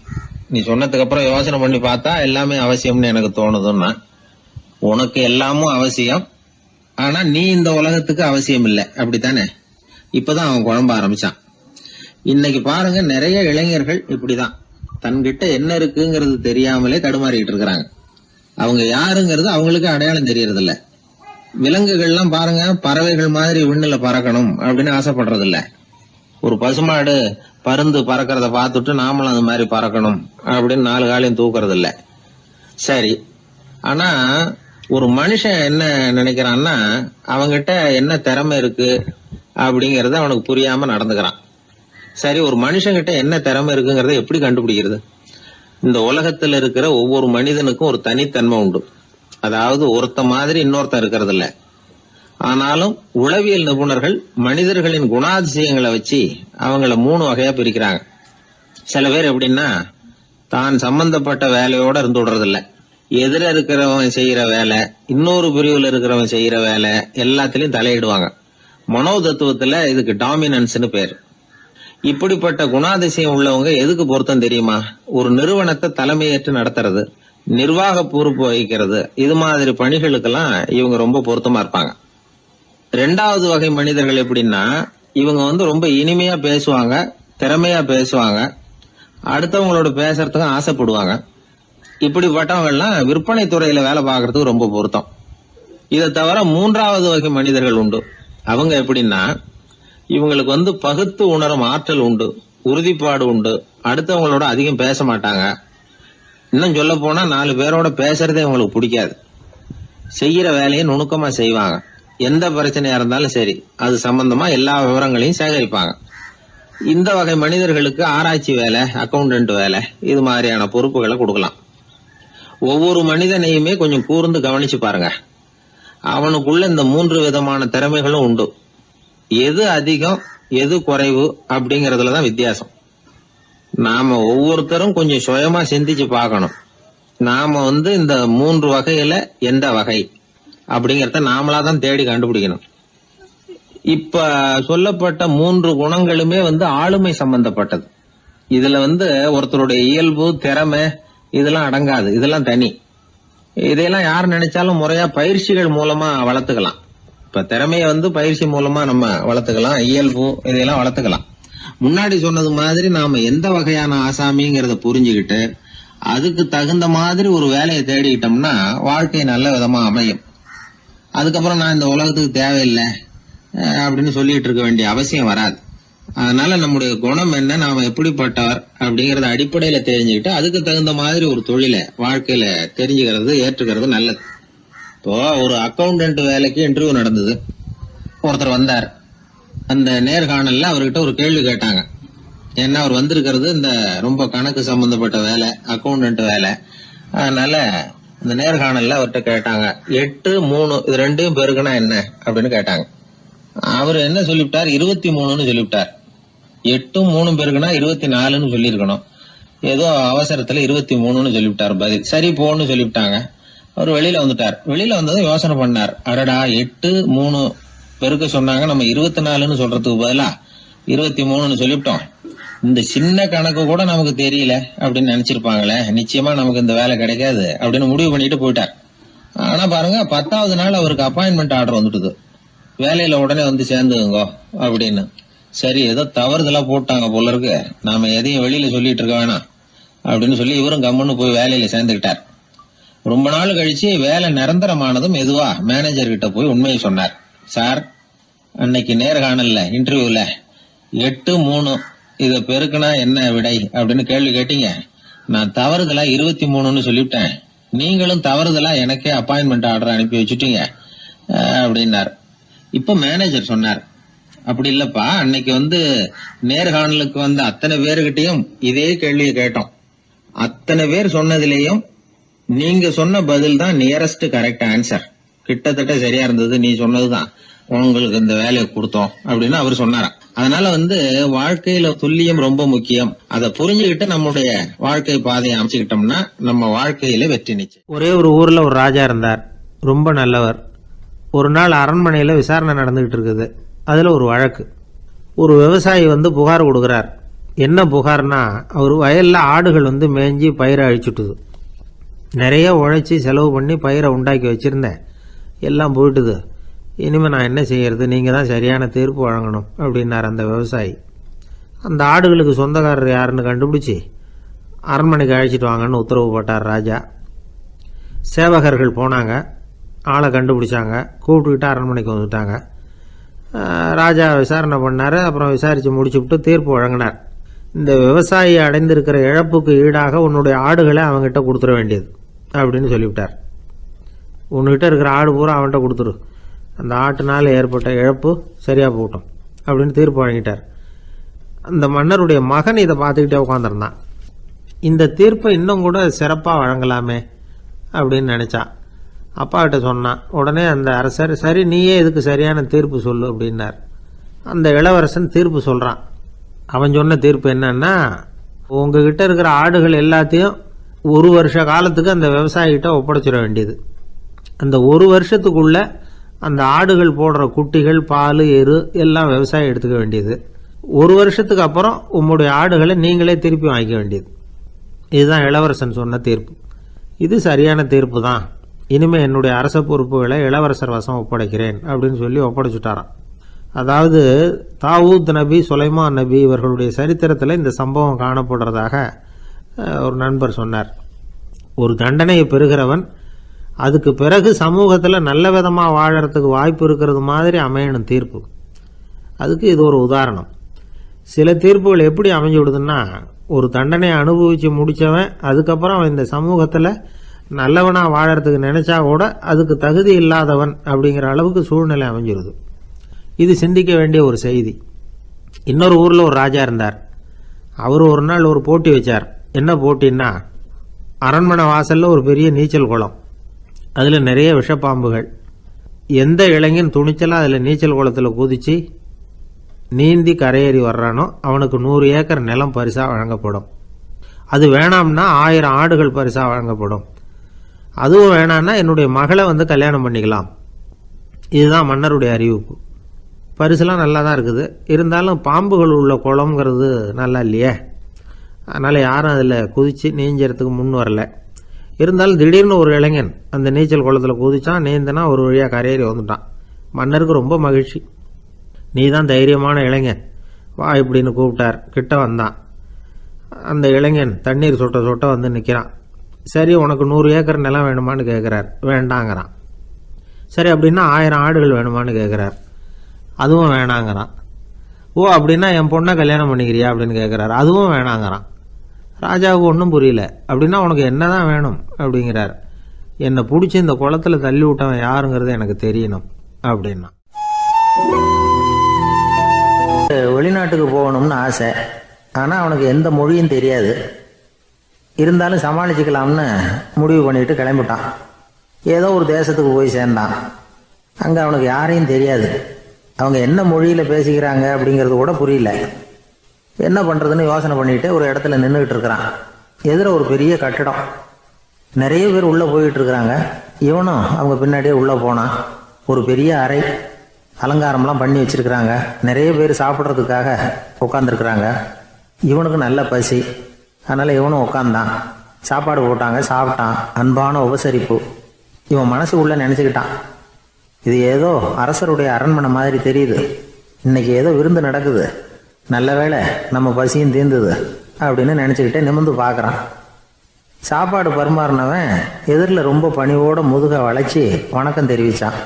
Speaker 2: நீ சொன்னதுக்கு அப்புறம் யோசனை பண்ணி பார்த்தா எல்லாமே அவசியம்னு எனக்கு தோணுதுன்னா. உனக்கு எல்லாமும் அவசியம், ஆனா நீ இந்த உலகத்துக்கு அவசியம் இல்லை, அப்படித்தானே? இப்பதான் அவன் குழம்ப ஆரம்பிச்சான். இன்னைக்கு பாருங்க, நிறைய இளைஞர்கள் இப்படிதான் தன்கிட்ட என்ன இருக்குங்கிறது தெரியாமலே தடுமாறிட்டு இருக்கிறாங்க. அவங்க யாருங்கிறது அவங்களுக்கு அடையாளம் தெரியறது இல்ல. விலங்குகள்லாம் பாருங்க, பறவைகள் மாதிரி விண்ணுல பறக்கணும் அப்படின்னு ஆசைப்படுறது இல்ல. ஒரு பசுமாடு பருந்து பறக்கிறத பார்த்துட்டு நாமளும் அந்த மாதிரி பறக்கணும் அப்படின்னு 4 காலையும் தூக்குறது இல்ல. சரி, ஆனா ஒரு மனுஷன் என்ன நினைக்கிறான்னா, அவங்கிட்ட என்ன திறமை இருக்கு அப்படிங்கறத அவனுக்கு புரியாம நடந்துக்கிறான். சரி, ஒரு மனுஷங்கிட்ட என்ன திறமை இருக்குங்கிறத எப்படி கண்டுபிடிக்கிறது? இந்த உலகத்துல இருக்கிற ஒவ்வொரு மனிதனுக்கும் ஒரு தனித்தன்மை உண்டு. அதாவது ஒருத்த மாதிரி இன்னொருத்தன் இருக்கிறது இல்ல. ஆனாலும் உளவியல் நிபுணர்கள் மனிதர்களின் குணாதிசயங்களை வச்சு அவங்கள 3 வகையா பிரிக்கிறாங்க. சில பேர் எப்படின்னா, தான் சம்பந்தப்பட்ட வேலையோட இருந்து விடுறது இல்ல. எதிர இருக்கிறவன் செய்யற வேலை, இன்னொரு பிரிவுல இருக்கிறவன் செய்யற வேலை எல்லாத்திலையும் தலையிடுவாங்க. மனோ தத்துவத்துல இதுக்கு டாமினன்ஸ்னு பேர். இப்படிப்பட்ட குணாதிசயம் உள்ளவங்க எதுக்கு பொருத்தம் தெரியுமா? ஒரு நிறுவனத்தை தலைமையேற்று நடத்துறது, நிர்வாக பொறுப்பு வகிக்கிறது, இது மாதிரி பணிகளுக்கெல்லாம் இவங்க ரொம்ப பொருத்தமா இருப்பாங்க. 2வது வகை மனிதர்கள் எப்படின்னா, இவங்க ரொம்ப இனிமையா பேசுவாங்க, திறமையா பேசுவாங்க, அடுத்தவங்களோட பேசுறதுக்கு ஆசைப்படுவாங்க. இப்படிப்பட்டவங்க எல்லாம் விற்பனை துறையில வேலை பார்க்கறதுக்கு ரொம்ப பொருத்தம். இதை தவிர 3வது வகை மனிதர்கள் உண்டு. அவங்க எப்படின்னா, இவங்களுக்கு பகுத்து உணரும் ஆற்றல் உண்டு, உறுதிப்பாடு உண்டு, அடுத்தவங்களோட அதிகம் பேச மாட்டாங்க. இன்னும் சொல்ல போனா 4 பேரோட பேசுறதே அவங்களுக்கு பிடிக்காது. செய்யற வேலையை நுணுக்கமா செய்வாங்க. எந்த பிரச்சனையா இருந்தாலும் சரி, அது சம்பந்தமா எல்லா விவரங்களையும் சேகரிப்பாங்க. இந்த வகை மனிதர்களுக்கு ஆராய்ச்சி வேலை, அக்கௌண்டன்ட் வேலை, இது மாதிரியான பொறுப்புகளை கொடுக்கலாம். ஒவ்வொரு மனிதனையுமே கொஞ்சம் கூர்ந்து கவனிச்சு பாருங்க. அவனுக்குள்ள இந்த 3 விதமான திறமைகளும் உண்டு. எது அதிகம் எது குறைவு அப்படிங்கறதுலதான் வித்தியாசம். நாம ஒவ்வொருத்தரும் கொஞ்சம் சுயமா சிந்திச்சு பார்க்கணும். நாம இந்த 3 வகையில எந்த வகை அப்படிங்கறத நாமளாதான் தேடி கண்டுபிடிக்கணும். இப்ப சொல்லப்பட்ட 3 குணங்களுமே ஆளுமை சம்பந்தப்பட்டது. இதுல ஒருத்தருடைய இயல்பு, திறமை இதெல்லாம் அடங்காது. இதெல்லாம் தனி. இதையெல்லாம் யார் நினைச்சாலும் முறையா பயிற்சிகள் மூலமா வளர்த்துக்கலாம். இப்ப திறமைய பயிற்சி மூலமா நம்ம வளர்த்துக்கலாம், இயல்பு இதையெல்லாம் வளர்த்துக்கலாம். முன்னாடி சொன்னது மாதிரி நாம எந்த வகையான ஆசாமிங்கிறத புரிஞ்சுக்கிட்டு அதுக்கு தகுந்த மாதிரி ஒரு வேலையை தேடிக்கிட்டோம்னா வாழ்க்கை நல்ல விதமா அமையும். அதுக்கப்புறம் நான் இந்த உலகத்துக்கு தேவையில்லை அப்படின்னு சொல்லிட்டு இருக்க வேண்டிய அவசியம் வராது. அதனால நம்முடைய குணம் என்ன, நாம எப்படிப்பட்டவர் அப்படிங்கறத அடிப்படையில தெரிஞ்சுக்கிட்டு அதுக்கு தகுந்த மாதிரி ஒரு தொழிலை வாழ்க்கையில தெரிஞ்சுக்கிறது, ஏற்றுக்கிறது நல்லது. இப்போ ஒரு அக்கௌண்டன்ட் வேலைக்கு இன்டர்வியூ நடந்தது. ஒருத்தர் வந்தார். அந்த நேர்காணல்ல அவர்கிட்ட ஒரு கேள்வி கேட்டாங்க. ஏன்னா அவர் வந்திருக்கிறது இந்த ரொம்ப கணக்கு சம்பந்தப்பட்ட வேலை, அக்கௌண்டன்ட் வேலை. அதனால இந்த நேர்காணல்ல அவர்கிட்ட கேட்டாங்க, 8, 3 இது 2 பெருக்குனா என்ன அப்படின்னு கேட்டாங்க. அவர் என்ன சொல்லிவிட்டார், 23ன்னு சொல்லிவிட்டார். 8, 3 பெருக்குனா 24ன்னு சொல்லியிருக்கணும். ஏதோ அவசரத்துல 23ன்னு சொல்லிவிட்டார் பதில். சரி போன்னு சொல்லிவிட்டாங்க. அவர் வெளியில வந்துட்டார். வெளியில வந்ததும் யோசனை பண்ணார். அடடா 8 3 பெருக்க சொன்னாங்க, நம்ம 24ன்னு சொல்றதுக்கு பதிலா 23ன்னு சொல்லிவிட்டோம். இந்த சின்ன கணக்கு கூட நமக்கு தெரியல அப்படின்னு நினைச்சிருப்பாங்களே, நிச்சயமா நமக்கு இந்த வேலை கிடைக்காது அப்படின்னு முடிவு பண்ணிட்டு போயிட்டார். ஆனா பாருங்க, 10வது நாள் அவருக்கு அப்பாயின்மெண்ட் ஆர்டர் வந்துட்டுது. வேலையில உடனே வந்து சேர்ந்துங்க அப்படின்னு. சரி, ஏதோ தவறுதலா போட்டாங்க போல இருக்கு, நாம எதையும் வெளியில சொல்லிட்டு இருக்க வேணாம் அப்படின்னு சொல்லி இவரும் கம்முன்னு போய் வேலையில சேர்ந்துக்கிட்டார். ரொம்ப நாள் கழிச்சு வேலை நிரந்தரமானதும் மெதுவா மேனேஜர் கிட்ட போய் உண்மையை சொன்னார். சார், அன்னைக்கு நேர்காணல்ல இன்டர்வியூல 8 3 இத பெருக்குனா என்ன விடை அப்படின்னு கேள்வி கேட்டீங்க. நான் தவறுதலா 23ன்னு சொல்லிவிட்டேன். நீங்களும் தவறுதலா எனக்கே அப்பாயின்மெண்ட் ஆர்டர் அனுப்பி வச்சுட்டீங்க அப்படின்னார். இப்ப மேனேஜர் சொன்னார், அப்படி இல்லப்பா, அன்னைக்கு வந்து நேர்காணலுக்கு வந்த அத்தனை பேருகிட்டையும் இதே கேள்வியை கேட்டோம். அத்தனை பேர் சொன்னதிலேயும் நீங்க சொன்ன பதில் தான் நியரஸ்ட் கரெக்ட் ஆன்சர், கிட்டத்தட்ட சரியா இருந்தது, நீ சொன்னதுதான், உங்களுக்கு இந்த வேலையை கொடுத்தோம் அப்படின்னு அவர் சொன்னாராம். அதனால வந்து வாழ்க்கையில துல்லியம் ரொம்ப முக்கியம். அதை புரிஞ்சுக்கிட்டு நம்முடைய வாழ்க்கை பாதையை அமைச்சுக்கிட்டோம்னா நம்ம வாழ்க்கையில வெற்றி நிச்சயம்.
Speaker 1: ஒரே ஒரு ஊர்ல ஒரு ராஜா இருந்தார், ரொம்ப நல்லவர். ஒரு நாள் அரண்மனையில விசாரணை நடந்துகிட்டு இருக்குது. அதுல ஒரு வழக்கு. ஒரு விவசாயி வந்து புகார் கொடுக்கிறார். என்ன புகார்னா, அவர் வயல்ல ஆடுகள் வந்து மேய்ஞ்சி பயிரை அழிச்சுட்டுது. நிறைய உழைச்சி செலவு பண்ணி பயிரை உண்டாக்கி வச்சிருந்தேன், எல்லாம் போயிட்டுது. இனிமேல் நான் என்ன செய்யறது, நீங்கள் தான் சரியான தீர்ப்பு வழங்கணும் அப்படின்னார் அந்த விவசாயி. அந்த ஆடுகளுக்கு சொந்தக்காரர் யாருன்னு கண்டுபிடிச்சி அரண்மனைக்கு அழைச்சிட்டு வாங்கன்னு உத்தரவு போட்டார் ராஜா. சேவகர்கள் போனாங்க, ஆளை கண்டுபிடிச்சாங்க, கூப்பிட்டுக்கிட்டு அரண்மனைக்கு வந்துட்டாங்க. ராஜா விசாரணை பண்ணார். அப்புறம் விசாரித்து முடிச்சுவிட்டு தீர்ப்பு வழங்கினார். இந்த விவசாயி அடைந்திருக்கிற இழப்புக்கு ஈடாக உன்னுடைய ஆடுகளை அவங்ககிட்ட கொடுத்துட வேண்டியது அப்படின்னு சொல்லிவிட்டார். உன்கிட்ட இருக்கிற ஆடு பூரா அவன்கிட்ட கொடுத்துரு, அந்த ஆட்டுனால் ஏற்பட்ட இழப்பு சரியாக போகட்டும் அப்படின்னு தீர்ப்பு வழங்கிட்டார். அந்த மன்னருடைய மகன் இதை பார்த்துக்கிட்டே உட்காந்துருந்தான். இந்த தீர்ப்பை இன்னும் கூட சிறப்பாக வழங்கலாமே அப்படின்னு நினச்சான். அப்பா கிட்ட சொன்னான். உடனே அந்த அரசர், சரி நீயே இதுக்கு சரியான தீர்ப்பு சொல்லு அப்படின்னார். அந்த இளவரசன் தீர்ப்பு சொல்கிறான். அவன் சொன்ன தீர்ப்பு என்னன்னா, உங்ககிட்ட இருக்கிற ஆடுகள் எல்லாத்தையும் 1 வருஷ காலத்துக்கு அந்த விவசாயிகிட்ட ஒப்படைச்சிட வேண்டியது. அந்த 1 வருஷத்துக்குள்ள அந்த ஆடுகள் போடுற குட்டிகள், பால், எரு எல்லாம் விவசாயி எடுத்துக்க வேண்டியது. 1 வருஷத்துக்கு அப்புறம் உங்களுடைய ஆடுகளை நீங்களே திருப்பி வாங்கிக்க வேண்டியது. இதுதான் இளவரசன் சொன்ன தீர்ப்பு. இது சரியான தீர்ப்பு தான், இனிமே என்னுடைய அரச பொறுப்புகளை இளவரசர் வசம் ஒப்படைக்கிறேன் அப்படின்னு சொல்லி ஒப்படைச்சுட்டாராம். அதாவது தாவூத் நபி, சுலைமான் நபி இவர்களுடைய சரித்திரத்தில் இந்த சம்பவம் காணப்படுறதாக ஒரு நண்பர் சொன்னார். ஒரு தண்டனையை பெறுகிறவன் அதுக்கு பிறகு சமூகத்தில் நல்ல விதமாக வாழறதுக்கு வாய்ப்பு இருக்கிறது மாதிரி அமையணும் தீர்ப்பு. அதுக்கு இது ஒரு உதாரணம். சில தீர்ப்புகள் எப்படி அமைஞ்சு விடுதுன்னா, ஒரு தண்டனையை அனுபவித்து முடித்தவன் அதுக்கப்புறம் அவன் இந்த சமூகத்தில் நல்லவனாக வாழறதுக்கு நினைச்சா கூட அதுக்கு தகுதி இல்லாதவன் அப்படிங்கிற அளவுக்கு சூழ்நிலை அமைஞ்சிருது. இது சிந்திக்க வேண்டிய ஒரு செய்தி. இன்னொரு ஊரில் ஒரு ராஜா இருந்தார். அவர் ஒரு நாள் ஒரு போட்டி வச்சார். என்ன போட்டின்னா, அரண்மனை வாசலில் ஒரு பெரிய நீச்சல் குளம், அதில் நிறைய விஷப்பாம்புகள். எந்த இளைஞன் துணிச்சலாக அதில் நீச்சல் குளத்தில் குதித்து நீந்தி கரையேறி வர்றானோ அவனுக்கு 100 ஏக்கர் நிலம் பரிசாக வழங்கப்படும். அது வேணாம்னா 1000 ஆடுகள் பரிசாக வழங்கப்படும். அதுவும் வேணான்னா என்னுடைய மகளை வந்து கல்யாணம் பண்ணிக்கலாம். இதுதான் மன்னருடைய அறிவிப்பு. பரிசுலாம் நல்லா தான் இருக்குது, இருந்தாலும் பாம்புகள் உள்ள குளம்ங்கிறது நல்லா இல்லையே, அதனால் யாரும் அதில் குதித்து நீஞ்சறதுக்கு முன் வரல. இருந்தாலும் திடீர்னு ஒரு இளைஞன் அந்த நீச்சல் குளத்தில் குதிச்சான், நீந்தனா ஒரு வழியாக கரையேறி வந்துட்டான். மன்னருக்கு ரொம்ப மகிழ்ச்சி. நீ தான் தைரியமான இளைஞன், வா இப்படின்னு கூப்பிட்டார். கிட்ட வந்தான். அந்த இளைஞன் தண்ணீர் சொட்ட சொட்ட வந்து நிற்கிறான். சரி, உனக்கு 100 ஏக்கர் நிலம் வேணுமான்னு கேட்குறார். வேண்டாங்கிறான். சரி, அப்படின்னா 1000 ஆடுகள் வேணுமான்னு கேட்குறார். அதுவும் வேணாங்கிறான். ஓ, அப்படின்னா என் பொண்ணை கல்யாணம் பண்ணிக்கிறியா அப்படின்னு கேட்குறாரு. அதுவும் வேணாங்கிறான். ராஜாவுக்கு ஒன்றும் புரியல. அப்படின்னா உனக்கு என்ன தான் வேணும் அப்படிங்கிறார். என்னை பிடிச்சி இந்த குளத்தில் தள்ளி விட்டவன் யாருங்கிறது எனக்கு தெரியணும் அப்படின்னா. வெளிநாட்டுக்கு போகணும்னு ஆசை, ஆனால் அவனுக்கு எந்த மொழியும் தெரியாது. இருந்தாலும் சமாளிச்சுக்கலாம்னு முடிவு பண்ணிட்டு கிளம்பிட்டான். ஏதோ ஒரு தேசத்துக்கு போய் சேர்ந்தான். அங்கே அவனுக்கு யாரையும் தெரியாது. அவங்க என்ன மொழியில் பேசிக்கிறாங்க அப்படிங்கிறது கூட புரியல. என்ன பண்ணுறதுன்னு யோசனை பண்ணிட்டு ஒரு இடத்துல நின்றுக்கிட்டு இருக்கிறான். எதிர ஒரு பெரிய கட்டடம், நிறைய பேர் உள்ளே போயிட்டு இருக்கிறாங்க. இவனும் அவங்க பின்னாடியே உள்ளே போனான். ஒரு பெரிய அறை, அலங்காரம்லாம் பண்ணி வச்சிருக்கிறாங்க. நிறைய பேர் சாப்பிட்றதுக்காக உட்காந்துருக்குறாங்க. இவனுக்கு நல்ல பசி, அதனால் இவனும் உட்காந்தான். சாப்பாடு போட்டாங்க, சாப்பிட்டான். அன்பான உபசரிப்பு. இவன் மனசுக்குள்ளே நினச்சிக்கிட்டான், இது ஏதோ அரசருடைய அரண்மனை மாதிரி தெரியுது, இன்னைக்கு ஏதோ விருந்து நடக்குது, நல்ல வேளை நம்ம பசியும் தீர்ந்தது அப்படின்னு நினச்சிக்கிட்டே நிமிர்ந்து பார்க்குறான். சாப்பாடு பரிமாறினவன் எதிரில் ரொம்ப பணிவோட முதுகை வளைச்சி வணக்கம் தெரிவித்தான்.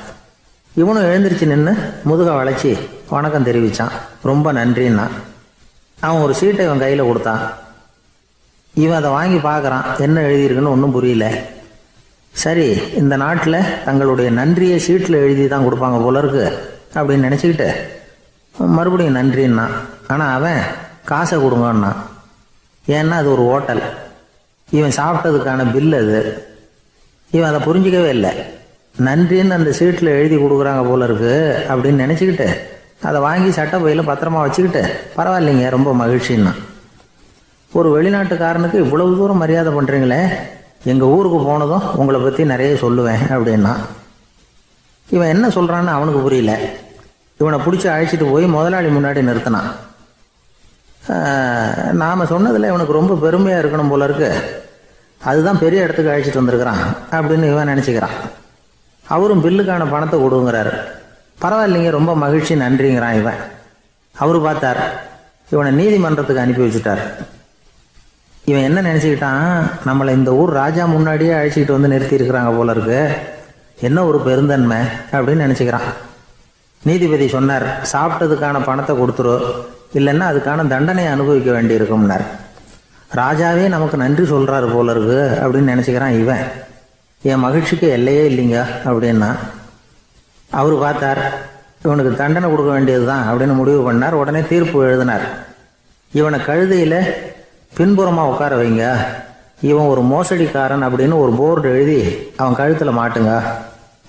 Speaker 1: இவனும் எழுந்திரிச்சு நின்று முதுகை வளைச்சி வணக்கம் தெரிவித்தான். ரொம்ப நன்றின்னா. அவன் ஒரு சீட்டை இவன் கையில் கொடுத்தான். இவன் அதை வாங்கி பார்க்குறான். என்ன எழுதியிருக்குன்னு ஒன்றும் புரியல. சரி, இந்த நாட்டில் தங்களுடைய நன்றியை சீட்டில் எழுதி தான் கொடுப்பாங்க போல இருக்கு அப்படின்னு நினச்சிக்கிட்டு மறுபடியும் நன்றின்னா. ஆனால் அவன் காசை கொடுங்கன்னான். ஏன்னா அது ஒரு ஹோட்டல், இவன் சாப்பிட்டதுக்கான பில் அது. இவன் அதை புரிஞ்சிக்கவே இல்லை. நன்றின்னு அந்த சீட்டில் எழுதி கொடுக்குறாங்க போல இருக்கு அப்படின்னு நினச்சிக்கிட்டு அதை வாங்கி சட்டை பையில் பத்திரமா வச்சுக்கிட்டு பரவாயில்லைங்க ரொம்ப மகிழ்ச்சின்னா. ஒரு வெளிநாட்டுக்காரனுக்கு இவ்வளவு தூரம் மரியாதை பண்ணுறீங்களே, எங்கள் ஊருக்கு போனதும் உங்களை பற்றி நிறைய சொல்லுவேன் அப்படின்னா. இவன் என்ன சொல்கிறான்னு அவனுக்கு புரியல. இவனை பிடிச்சி அழைச்சிட்டு போய் முதலாளி முன்னாடி நிறுத்தினான். நாம் சொன்னதில் இவனுக்கு ரொம்ப பெருமையாக இருக்கணும் போல இருக்கு, அதுதான் பெரிய இடத்துக்கு அழைச்சிட்டு வந்திருக்கிறான் அப்படின்னு இவன் நினச்சிக்கிறான். அவரும் பில்லுக்கான பணத்தை கொடுங்கிறாரு. பரவாயில்லைங்க ரொம்ப மகிழ்ச்சி நன்றிங்கிறான் இவன். அவரு பார்த்தார், இவனை நீதிமன்றத்துக்கு அனுப்பி வச்சுட்டார். இவன் என்ன நினச்சிக்கிட்டான், நம்மளை இந்த ஊர் ராஜா முன்னாடியே அழைச்சிக்கிட்டு வந்து நிறுத்தி இருக்கிறாங்க போல இருக்கு, என்ன ஒரு பெருந்தன்மை அப்படின்னு நினச்சிக்கிறான். நீதிபதி சொன்னார், சாப்பிட்டதுக்கான பணத்தை கொடுத்துரு, இல்லைன்னா அதுக்கான தண்டனையை அனுபவிக்க வேண்டி இருக்கும்னார். ராஜாவே நமக்கு நன்றி சொல்கிறாரு போல இருக்கு அப்படின்னு நினச்சிக்கிறான் இவன். என் மகிழ்ச்சிக்கு எல்லையே இல்லைங்க அப்படின்னா. அவர் பார்த்தார், இவனுக்கு தண்டனை கொடுக்க வேண்டியது தான் அப்படின்னு முடிவு பண்ணார். உடனே தீர்ப்பு எழுதினார். இவனை கழுதையில் பின்புறமாக உட்கார வைங்க, இவன் ஒரு மோசடிக்காரன் அப்படின்னு ஒரு போர்டு எழுதி அவன் கழுத்தில் மாட்டுங்க,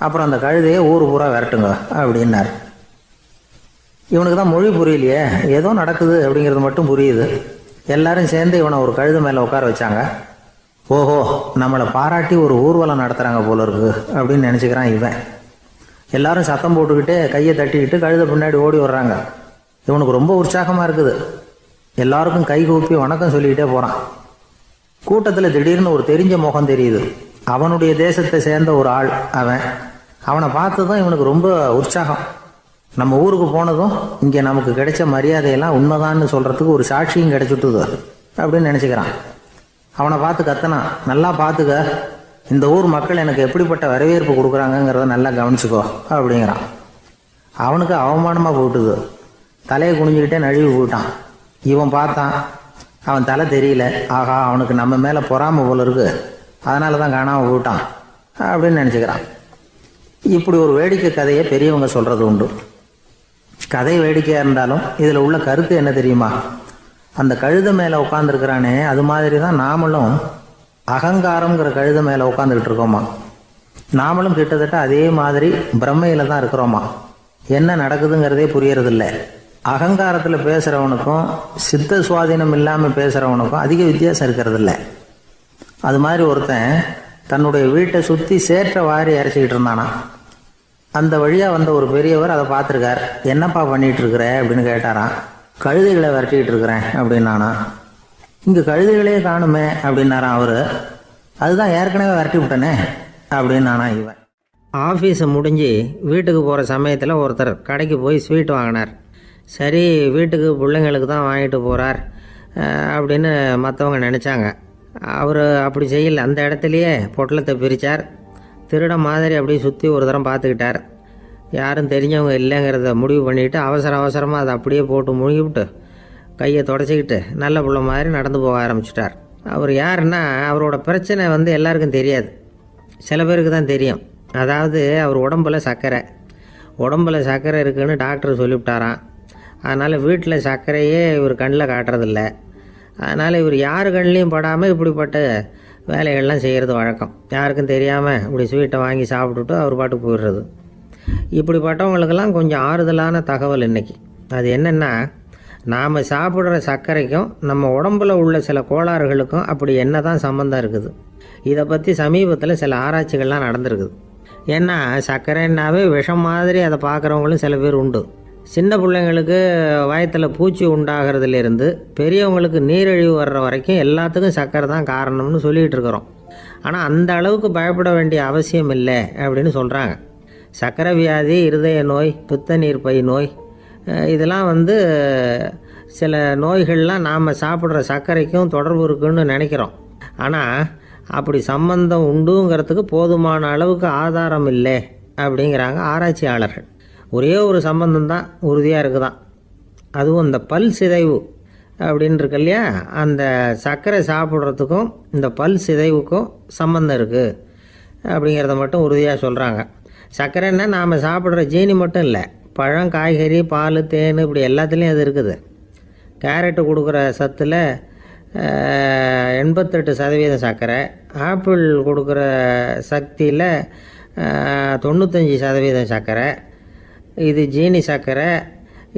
Speaker 1: அப்புறம் அந்த கழுதையை ஊர் பூரா விரட்டுங்க அப்படின்னார். இவனுக்கு தான் மொழி புரியலையே, ஏதோ நடக்குது அப்படிங்கிறது மட்டும் புரியுது. எல்லாரும் சேர்ந்து இவனை ஒரு கழுதை மேலே உட்கார வச்சாங்க. ஓஹோ, நம்மளை பாராட்டி ஒரு ஊர்வலம் நடத்துகிறாங்க போல இருக்கு அப்படின்னு நினச்சிக்கிறான் இவன். எல்லாரும் சத்தம் போட்டுக்கிட்டே கையை தட்டிக்கிட்டு கழுதை பின்னாடி ஓடி வர்றாங்க. இவனுக்கு ரொம்ப உற்சாகமாக இருக்குது. எல்லாருக்கும் கை கூப்பி வணக்கம் சொல்லிக்கிட்டே போகிறான். கூட்டத்தில் திடீர்னு ஒரு தெரிஞ்ச முகம் தெரியுது. அவனுடைய தேசத்தை சேர்ந்த ஒரு ஆள் அவன். அவனை பார்த்ததும் இவனுக்கு ரொம்ப உற்சாகம். நம்ம ஊருக்கு போனதும் இங்கே நமக்கு கிடைச்ச மரியாதையெல்லாம் உண்மைதான்னு சொல்கிறதுக்கு ஒரு சாட்சியும் கிடைச்சிட்டுது அப்படின்னு நினச்சிக்கிறான். அவனை பார்த்து கத்தனான், நல்லா பார்த்துக்க, இந்த ஊர் மக்கள் எனக்கு எப்படிப்பட்ட வரவேற்பு கொடுக்குறாங்கங்கிறத நல்லா கவனிச்சுக்கோ அப்படிங்கிறான். அவனுக்கு அவமானமாக போட்டுது. தலையை குனிஞ்சுக்கிட்டே நழுவி போயிட்டான். இவன் பார்த்தான், அவன் தலை தெரியல. ஆகா, அவனுக்கு நம்ம மேலே பொறாமை போல இருக்கு, அதனால தான் காணாமல் போயிட்டான் அப்படின்னு நினச்சிக்கிறான். இப்படி ஒரு வேடிக்கை கதையை பெரியவங்க சொல்கிறது உண்டு. கதை வேடிக்கையாக இருந்தாலும் இதில் உள்ள கருத்து என்ன தெரியுமா? அந்த கழுதை மேலே உட்காந்துருக்கிறானே, அது மாதிரி தான் நாமளும் அகங்காரங்கிற கழுதை மேலே உட்காந்துக்கிட்டு இருக்கோமா. நாமளும் கிட்டத்தட்ட அதே மாதிரி பிரம்மையில் தான் இருக்கிறோமா. என்ன நடக்குதுங்கிறதே புரியறதில்ல. அகங்காரத்தில் பேசுகிறவனுக்கும் சித்த சுவாதீனம் இல்லாமல் பேசுகிறவனுக்கும் அதிக வித்தியாசம் இருக்கிறதில்ல. அது மாதிரி ஒருத்தன் தன்னுடைய வீட்டை சுற்றி சேற்றை வாரி இறைச்சிக்கிட்டு இருந்தானா. அந்த வழியாக வந்த ஒரு பெரியவர் அதை பார்த்துருக்கார். என்னப்பா பண்ணிகிட்டு இருக்கிற அப்படின்னு கேட்டாரான். கழுதைகளை விரட்டிக்கிட்டு இருக்கிறேன் அப்படின்னானா. இங்கே கழுதைகளே காணுமே அப்படின்னாரான் அவர். அதுதான் ஏற்கனவே விரட்டி விட்டனே அப்படின்னானா இவன். ஆஃபீஸை முடிஞ்சு வீட்டுக்கு போகிற சமயத்தில் ஒருத்தர் கடைக்கு போய் ஸ்வீட் வாங்கினார். சரி, வீட்டுக்கு பிள்ளைங்களுக்கு தான் வாங்கிட்டு போகிறார் அப்படின்னு மற்றவங்க நினச்சாங்க. அவர் அப்படி செய்யல. அந்த இடத்துலையே பொட்டலத்தை பிரித்தார். திருட மாதிரி அப்படியே சுற்றி ஒரு தரம் பார்த்துக்கிட்டார். யாரும் தெரிஞ்சவங்க இல்லைங்கிறத முடிவு பண்ணிவிட்டு அவசரமாக அதை அப்படியே போட்டு முழுங்கிவிட்டு கையை தொடச்சிக்கிட்டு நல்ல பிள்ளை மாதிரி நடந்து போக ஆரம்பிச்சிட்டார். அவர் யாருன்னா, அவரோட பிரச்சனை எல்லாருக்கும் தெரியாது, சில பேருக்கு தான் தெரியும். அதாவது அவர் உடம்பில் சர்க்கரை இருக்குதுன்னு டாக்டர் சொல்லிவிட்டாராம். அதனால் வீட்டில் சர்க்கரையே இவர் கண்ணில் காட்டுறதில்ல. அதனால் இவர் யார் கண்ணிலையும் படாமல் இப்படிப்பட்ட வேலைகள்லாம் செய்கிறது வழக்கம். யாருக்கும் தெரியாமல் இப்படி ஸ்வீட்டை வாங்கி சாப்பிட்டுட்டு அவர் பாட்டுக்கு போயிடுறது. இப்படிப்பட்டவங்களுக்கெல்லாம் கொஞ்சம் ஆறுதலான தகவல் இன்றைக்கி. அது என்னென்னா, நாம் சாப்பிட்ற சர்க்கரைக்கும் நம்ம உடம்பில் உள்ள சில கோளாறுகளுக்கும் அப்படி என்ன தான் சம்மந்தம் இருக்குது. இதை பற்றி சமீபத்தில் சில ஆராய்ச்சிகள்லாம் நடந்திருக்குது. ஏன்னா சர்க்கரைன்னாவே விஷம் மாதிரி அதை பார்க்குறவங்களும் சில பேர் உண்டு. சின்ன பிள்ளைங்களுக்கு வயத்தில் பூச்சி உண்டாகிறதுலேருந்து பெரியவங்களுக்கு நீரிழிவு வர்ற வரைக்கும் எல்லாத்துக்கும் சர்க்கரை தான் காரணம்னு சொல்லிகிட்டு இருக்கிறோம். ஆனால் அந்த அளவுக்கு பயப்பட வேண்டிய அவசியம் இல்லை அப்படின்னு சொல்கிறாங்க. சர்க்கரை வியாதி, இருதய நோய், பித்த நீர் பை நோய், இதெல்லாம் சில நோய்கள்லாம் நாம் சாப்பிட்ற சர்க்கரைக்கும் தொடர்பு இருக்குன்னு நினைக்கிறோம். ஆனால் அப்படி சம்பந்தம் உண்டுங்கிறதுக்கு போதுமான அளவுக்கு ஆதாரம் இல்லை அப்படிங்கிறாங்க ஆராய்ச்சியாளர்கள். ஒரே ஒரு சம்பந்தம் தான் உறுதியாக இருக்குதான். அதுவும் இந்த பல் சிதைவு அப்படின்னு இருக்கு இல்லையா, அந்த சர்க்கரை சாப்பிட்றதுக்கும் இந்த பல் சிதைவுக்கும் சம்பந்தம் இருக்குது அப்படிங்கிறத மட்டும் உறுதியாக சொல்கிறாங்க. சர்க்கரைன்னா நாம் சாப்பிட்ற ஜீனி மட்டும் இல்லை, பழம், காய்கறி, பால், தேன், இப்படி எல்லாத்துலேயும் அது இருக்குது. கேரட்டு கொடுக்குற சத்தில் 88% சர்க்கரை, ஆப்பிள் கொடுக்குற சக்தியில் 95% சர்க்கரை. இது ஜீனி சர்க்கரை,